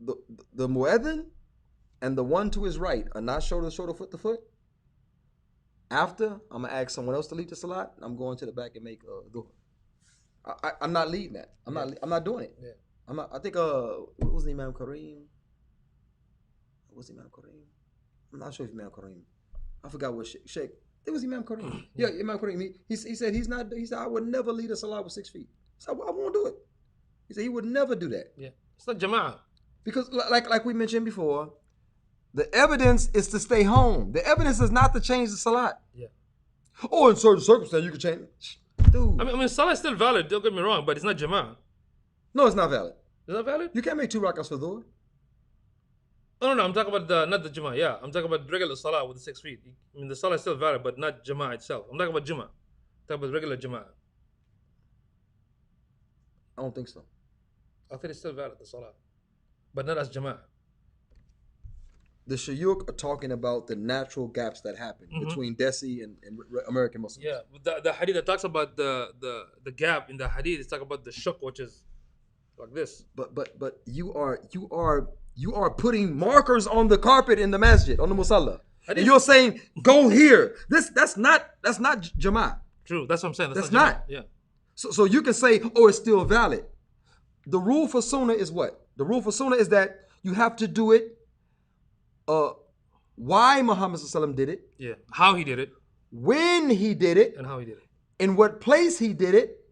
the muezzin and the one to his right are not shoulder to shoulder, foot to foot, after I'm gonna ask someone else to lead the salat, I'm going to the back and make duha. I'm not leading that. I'm not doing it. Yeah. I'm not. I think what was the Imam Kareem? I'm not sure if Imam Kareem. I forgot what Sheikh. It was Imam Kareem. Yeah, Imam Kareem. He said he said I would never lead a salat with 6 feet. So I won't do it. He said he would never do that. Yeah. It's not Jama'ah. Because like we mentioned before, the evidence is to stay home. The evidence is not to change the salat. Yeah. Oh, in certain circumstances you can change. Dude. I mean, salah is still valid. Don't get me wrong, but it's not Jama'ah. No, it's not valid. Is that valid? You can't make 2 rakats for dhuhr. Oh, no. I'm talking about not the Jama'ah. Yeah, I'm talking about regular salah with the 6 feet. I mean, the salah is still valid, but not Jama'ah itself. I'm talking about Jama'ah. I'm talking about regular Jama'ah. I don't think so. I think it's still valid, the salah, but not as Jama'ah. The Shayuk are talking about the natural gaps that happen between Desi and American Muslims. Yeah, the hadith that talks about the gap in the hadith is talking about the shuk, which is like this. But you are putting markers on the carpet in the masjid, on the musalla. And you're saying go here. That's not Jama'ah. True, that's what I'm saying. That's not. not. Yeah. So you can say, oh, it's still valid. The rule for Sunnah is what? The rule for Sunnah is that you have to do it. Why Muhammad ﷺ did it? Yeah. How he did it. When he did it. And how he did it. In what place he did it.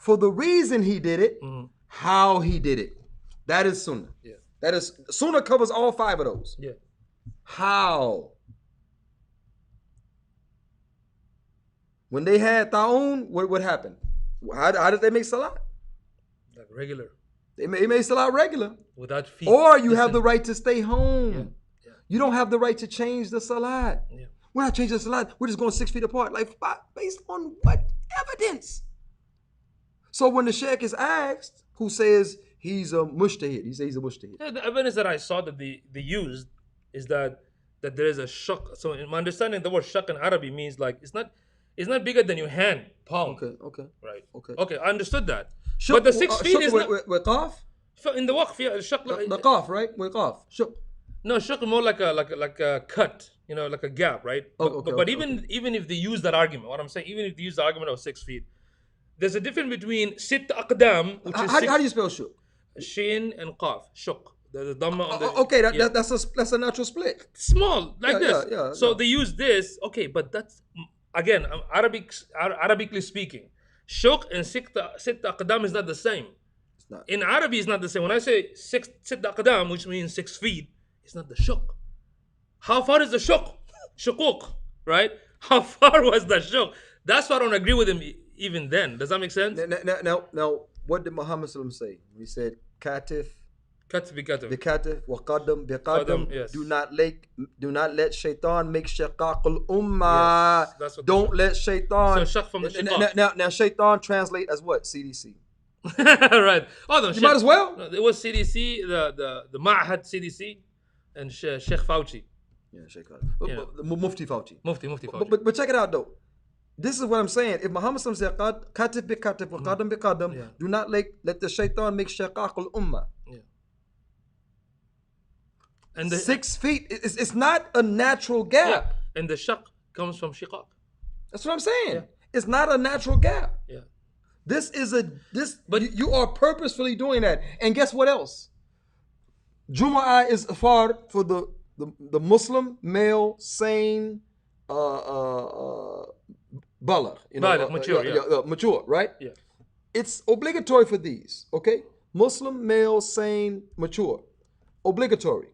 for the reason he did it, Mm-hmm. how he did it. That is sunnah. Yeah. That is sunnah covers all 5 of those. Yeah. How? When they had ta'un, what happened? How did they make salat? Like regular. They made salat regular. Without feet. Or you have the right to stay home. Yeah. You don't have the right to change the salat. Yeah. We're not changing the salat. We're just going 6 feet apart. Like, based on what evidence? So when the sheikh is asked, who says he's a mushtahid, he says he's a mushtahid. Yeah, the evidence that I saw that they used is that there is a shaq. So in my understanding, the word shaq in Arabic means like it's not bigger than your hand, palm. Okay. Right. Okay. Okay, I understood that. But the 6 feet is not with qaf? in the waqf. Yeah, shaq. The qaf, right? With qaf. Shuk. No, shaq is more like a cut. You know, like a gap, right? But even if they use that argument, what I'm saying, even if they use the argument of 6 feet, there's a difference between sit aqdam, which is How do you spell shuk? shin and qaf, shuk. The dhamma on the Okay, that's a natural split. small like this. So Yeah. they use this. Okay, but that's again Arabically speaking, shuk and sit aqdam is not the same. It's not. In Arabic, it's not the same. When I say sit aqdam, which means 6 feet, it's not the shuk. How far is the shuk? Shukuk, right? How far was the shuk? That's why I don't agree with him even then. Does that make sense? Now, what did Muhammad Sallam say? He said, katif, Katif. bikatif, waqadam, biqadam. Yes. Do not let shaitan make shaqaq al-ummah. Yes, that's what Don't let shaitan. So shaq from shiqaq. Now, shaitan translate as what? CDC. Right. Oh no, You might as well. No, it was CDC, the Ma'had CDC, and Sheikh Fauci. Yeah, shaitan. Yeah. Mufti Fauci. Mufti Fauci. But check it out though. This is what I'm saying. If Muhammad Sallam said, katif bikatif, waqadam biqadam, Yeah. do not let the shaitan make shaqaq al-ummah. Yeah. And the 6 feet. It's not a natural gap. yeah, and the shaq comes from shiqaq. That's what I'm saying. Yeah. It's not a natural gap. Yeah. But you are purposefully doing that. And guess what else? Jumu'ah is far for the Muslim male sane baligh, Baligh, mature, right? Yeah. It's obligatory for these, okay? Muslim male sane mature, obligatory.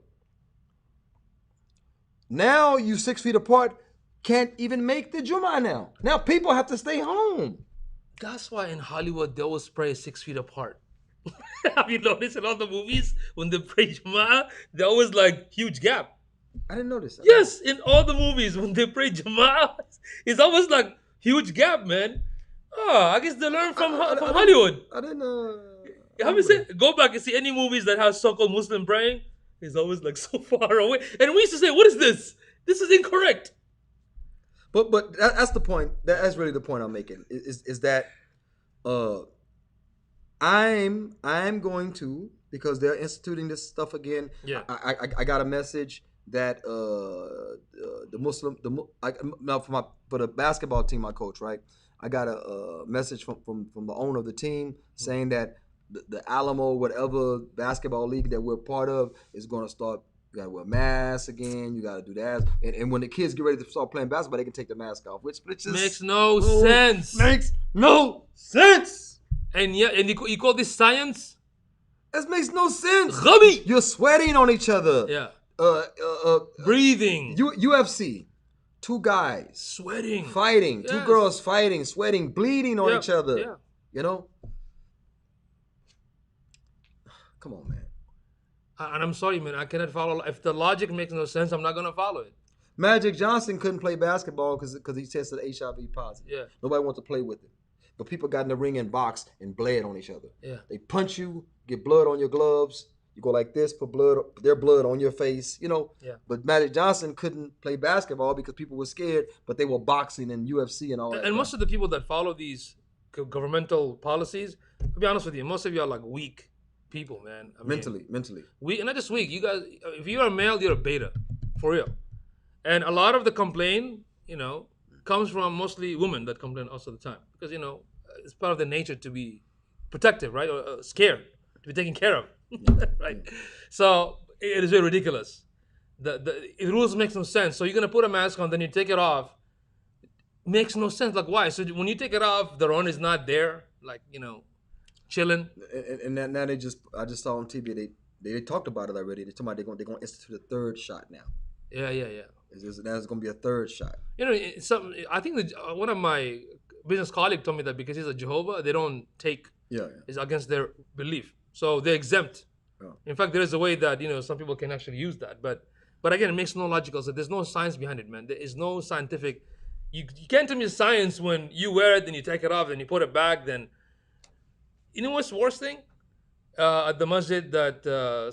Now you 6 feet apart, can't even make the Jumu'ah now. Now people have to stay home. That's why in Hollywood they always pray 6 feet apart. Have you noticed in all the movies when they pray Jama'ah, they always like huge gap. I didn't notice that. Yes, in all the movies when they pray Jama'ah, it's always like huge gap, man. Oh, I guess they learn from Hollywood. I didn't. Have you seen? Go back and see any movies that have so-called Muslim praying. It's always like so far away, and we used to say, "What is this? This is incorrect." But that's the point. That's really the point I'm making. Is that I'm going to, because they're instituting this stuff again. Yeah. I got a message that the Muslim for the basketball team I coach, right? I got a message from the owner of the team saying that the Amoo, whatever basketball league that we're part of, is going to start. You got to wear masks again. You got to do that. And when the kids get ready to start playing basketball, they can take the mask off, which just makes no sense. Makes no sense. And yeah, and you call this science? This makes no sense. Ghabi. You're sweating on each other. Yeah. Breathing. UFC. 2 guys Sweating. fighting. Yes. 2 girls fighting, sweating, bleeding on each other. Yeah. You know? Come on, man. And I'm sorry, man. I cannot follow. If the logic makes no sense, I'm not gonna follow it. Magic Johnson couldn't play basketball because he tested HIV positive. Yeah. Nobody wants to play with him. But people got in the ring and boxed and bled on each other. Yeah. They punch you, get blood on your gloves. You go like this, put their blood on your face, you know. Yeah. But Magic Johnson couldn't play basketball because people were scared, but they were boxing and UFC and all that. And most of the people that follow these governmental policies, to be honest with you, most of you are like weak people, man. I mean, mentally. Weak, and not just weak. You guys, if you are a male, you're a beta, for real. And a lot of the complaint, comes from mostly women that complain also the time because it's part of their nature to be protective, right, or scared, to be taken care of, right? So it is very ridiculous. The rules make some sense. So you're gonna put a mask on, then you take it off. makes no sense. Like, why? So when you take it off, the owner is not there, like, chilling. And now I just saw on TV they talked about it already. They're talking about they're going to institute a third shot now. Yeah. There's going to be a third shot. I think that one of my business colleagues told me that because he's a Jehovah, they don't take. Yeah. It's against their belief, so they're exempt. Oh. In fact, there is a way that some people can actually use that, but again, it makes no logical sense. There's no science behind it, man. There is no scientific. You can't tell me science when you wear it, then you take it off, then you put it back. Then you know what's the worst thing? At the masjid that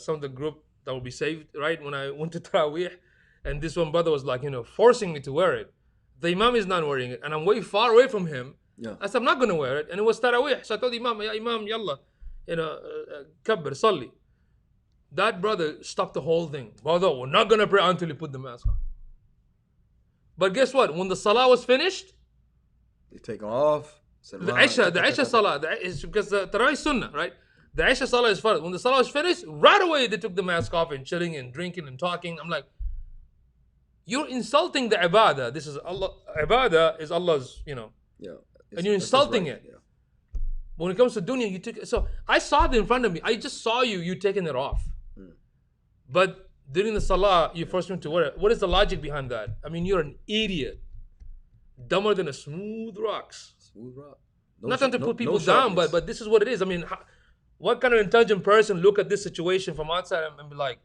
some of the group that will be saved, right? When I went to Taraweeh, and this one brother was like, forcing me to wear it. The imam is not wearing it, and I'm way far away from him. Yeah. I said, I'm not going to wear it. And it was Taraweeh. So I told the imam, Ya imam, yalla, kabbir, salli. That brother stopped the whole thing. Brother, we're not going to pray until you put the mask on. But guess what? When the salah was finished, They take them off. the Isha salah, because the Tarawih is sunnah, right? The Isha salah is first. When the salah was finished, right away they took the mask off and chilling and drinking and talking. I'm like, you're insulting the ibadah. This is Allah. Ibadah is Allah's, Yeah. and you're insulting right. it. Yeah. When it comes to dunya, you took it. So I saw it in front of me. I just saw you taking it off. But during the salah, you forced me to wear it. What is the logic behind that? I mean, you're an idiot. Dumber than a smooth rocks. Smooth rock. Not trying to put people down, but this is what it is. I mean, what kind of intelligent person look at this situation from outside and be like,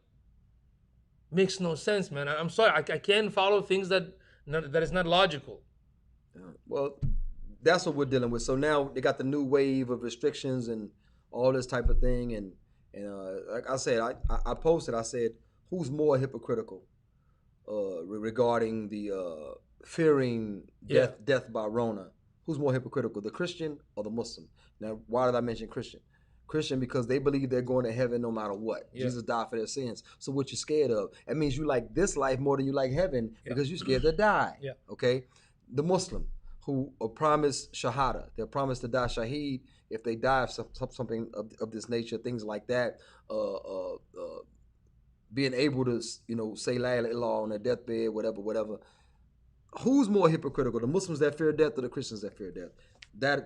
makes no sense, man. I'm sorry. I can't follow things that is not logical. Yeah. Well, that's what we're dealing with. So now they got the new wave of restrictions and all this type of thing. And like I said, I posted, I said, who's more hypocritical regarding the fearing death by Rona? Who's more hypocritical, the Christian or the Muslim? Now, why did I mention Christian? Christian because they believe they're going to heaven no matter what. Yeah. Jesus died for their sins. So what you're scared of? It means you like this life more than you like heaven because you're scared to die. Yeah. Okay? The Muslim who are promised shahada. They're promised to die shaheed if they die of something of this nature, things like that. Being able to, say la ilaha illallah on their deathbed, whatever. Who's more hypocritical? The Muslims that fear death or the Christians that fear death?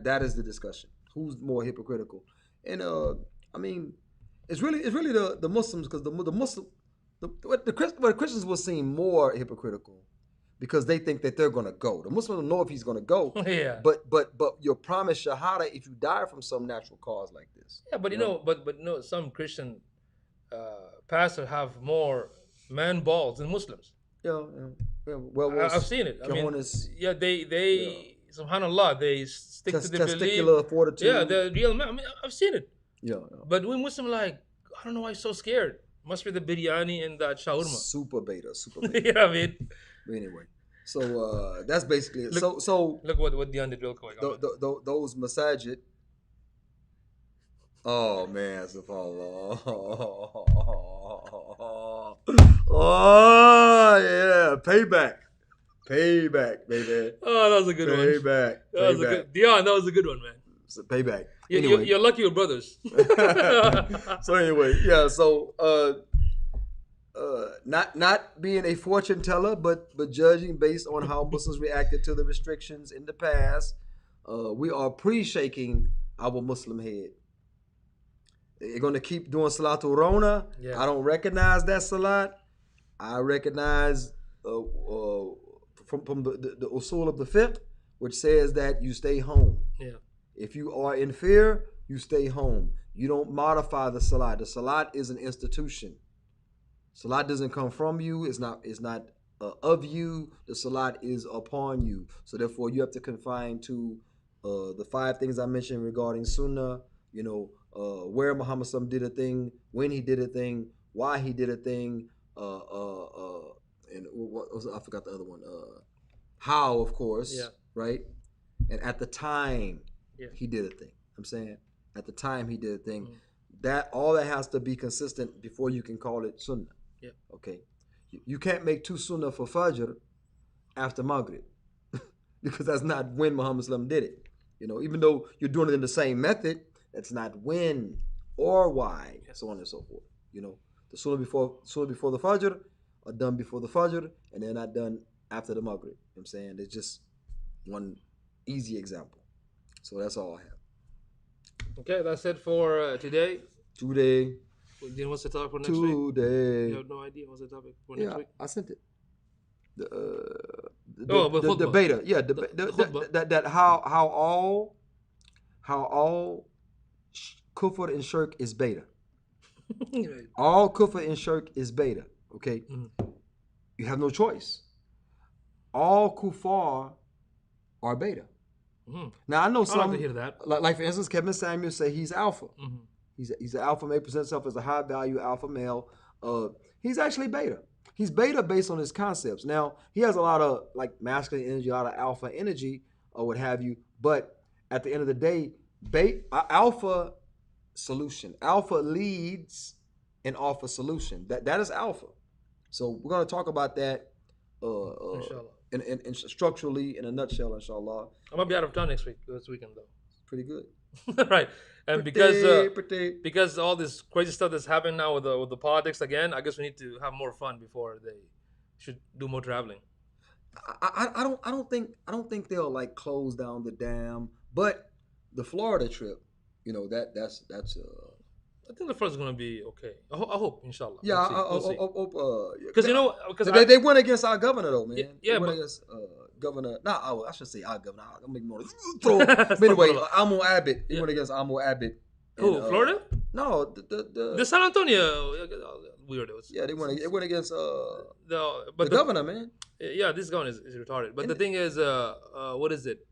That is the discussion. Who's more hypocritical? And I mean, it's really the Muslims because the Christians will seem more hypocritical because they think that they're gonna go. The Muslims don't know if he's gonna go. Yeah. But you're promised shahada if you die from some natural cause like this. Yeah, but some Christian pastors have more man balls than Muslims. Yeah. Well, I've seen it. I mean, they subhanallah, they stick to the testicular belief. fortitude. Yeah, the real man. I mean, I've seen it. Yeah. But we Muslim I don't know why he's so scared. Must be the biryani and the shawarma. Super beta. You know what I mean? But anyway, so that's basically it. Look, so look what Dion did real quick. Those masajid. Oh man, subhanallah. Oh yeah, payback, baby. Oh, that was a good one. Payback. That was a good, Dion, that was a good one, man. So payback. You're lucky with brothers. So anyway, yeah. So not being a fortune teller, but judging based on how Muslims reacted to the restrictions in the past, we are pre-shaking our Muslim head. They're going to keep doing Salatul Rona. Yeah. I don't recognize that Salat. I recognize from the usul of the fiqh, which says that you stay home. Yeah. If you are in fear, you stay home. You don't modify the Salat. The Salat is an institution. Salat doesn't come from you. It's not of you. The Salat is upon you. So therefore, you have to confine to the 5 things I mentioned regarding Sunnah. Where Muhammad SAW did a thing, when he did a thing, why he did a thing, and what was I forgot the other one. How, of course, right? And at the time, he did a thing. I'm saying at the time he did a thing. That all that has to be consistent before you can call it Sunnah. Yeah. Okay. You can't make 2 Sunnah for Fajr after Maghrib because that's not when Muhammad SAW did it. Even though you're doing it in the same method. That's not when or why, so on and so forth. The Sunnah before the Fajr are done before the Fajr, and they're not done after the Maghrib. You know what I'm saying? It's just, One easy example. So that's all I have. Okay, that's it for today. Today. What's the topic for next week? Today. You have no idea what's the topic for next Yeah, week? I sent it. The but the khutbah. beta. Yeah, the khutbah. that how all kufr and shirk is beta. All kufr and shirk is beta. Okay, you have no choice. All kuffar are beta. Now I know some. I like to hear that. Like for instance, Kevin Samuel say he's alpha. He's an alpha male, presents himself as a high value alpha male. He's actually beta. He's beta based on his concepts. Now he has a lot of like masculine energy, a lot of alpha energy, or what have you. But at the end of the day, alpha solution. Alpha leads and offer solution. That is alpha. So we're gonna talk about that. Inshallah. And structurally in a nutshell, inshallah. I'm gonna be out of town next week. This weekend though. Pretty good. Right, and because all this crazy stuff that's happening now with the politics again, I guess we need to have more fun before they should do more traveling. I don't think they'll like close down the dam, but the Florida trip, that's I think the first is gonna be okay. I hope, inshallah. Yeah, we'll see. Because they went against our governor though, man. Yeah, they went against governor. I should say our governor. I'm making more. But anyway, Amoo Abbott. He went against Amoo Abbott. Who? Florida? No, the San Antonio weirdos. Yeah, they went against the governor, man. Yeah, this governor is retarded. But the thing is, what is it?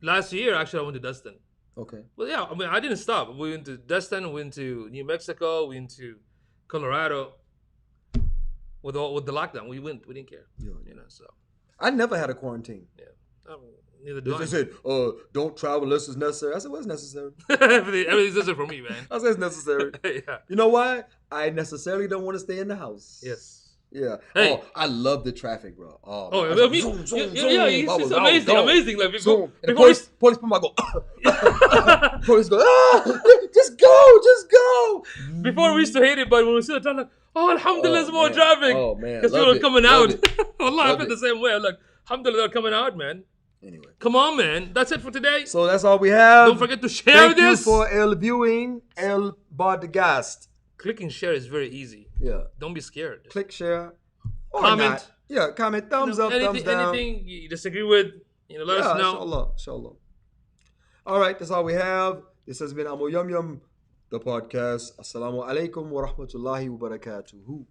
Last year, actually, I went to Destin. Okay. Well, yeah, I mean, I didn't stop. We went to Destin, we went to New Mexico, we went to Colorado. With the lockdown, we didn't care. Yeah. So. I never had a quarantine. Yeah. Neither do I. They said, don't travel unless it's necessary. I said, what's necessary? Everything's necessary for me, man. I said it's necessary. Yeah. You know why? I necessarily don't want to stay in the house. Yes. Yeah. Hey. Oh, I love the traffic, bro. Zoom. Yeah, it's amazing. Like, zoom. And the police come out, go. Police go, just go. Before we used to hate it, but when we see the time, like, alhamdulillah, there's more traffic. Oh, man. Because people are coming out. Wallah, I feel it. the same way. I'm like, alhamdulillah, they're coming out, man. Anyway. Come on, man. That's it for today. So that's all we have. Don't forget to share Thank this. you for el viewing, el podcast. Clicking share is very easy. Yeah. Don't be scared. Click, share, or comment. not. Yeah, comment, thumbs up, thumbs down. Anything you disagree with, let us know. Inshallah. All right, that's all we have. This has been Amoo Yum Yum, the podcast. Assalamu alaikum wa rahmatullahi wa barakatuhu.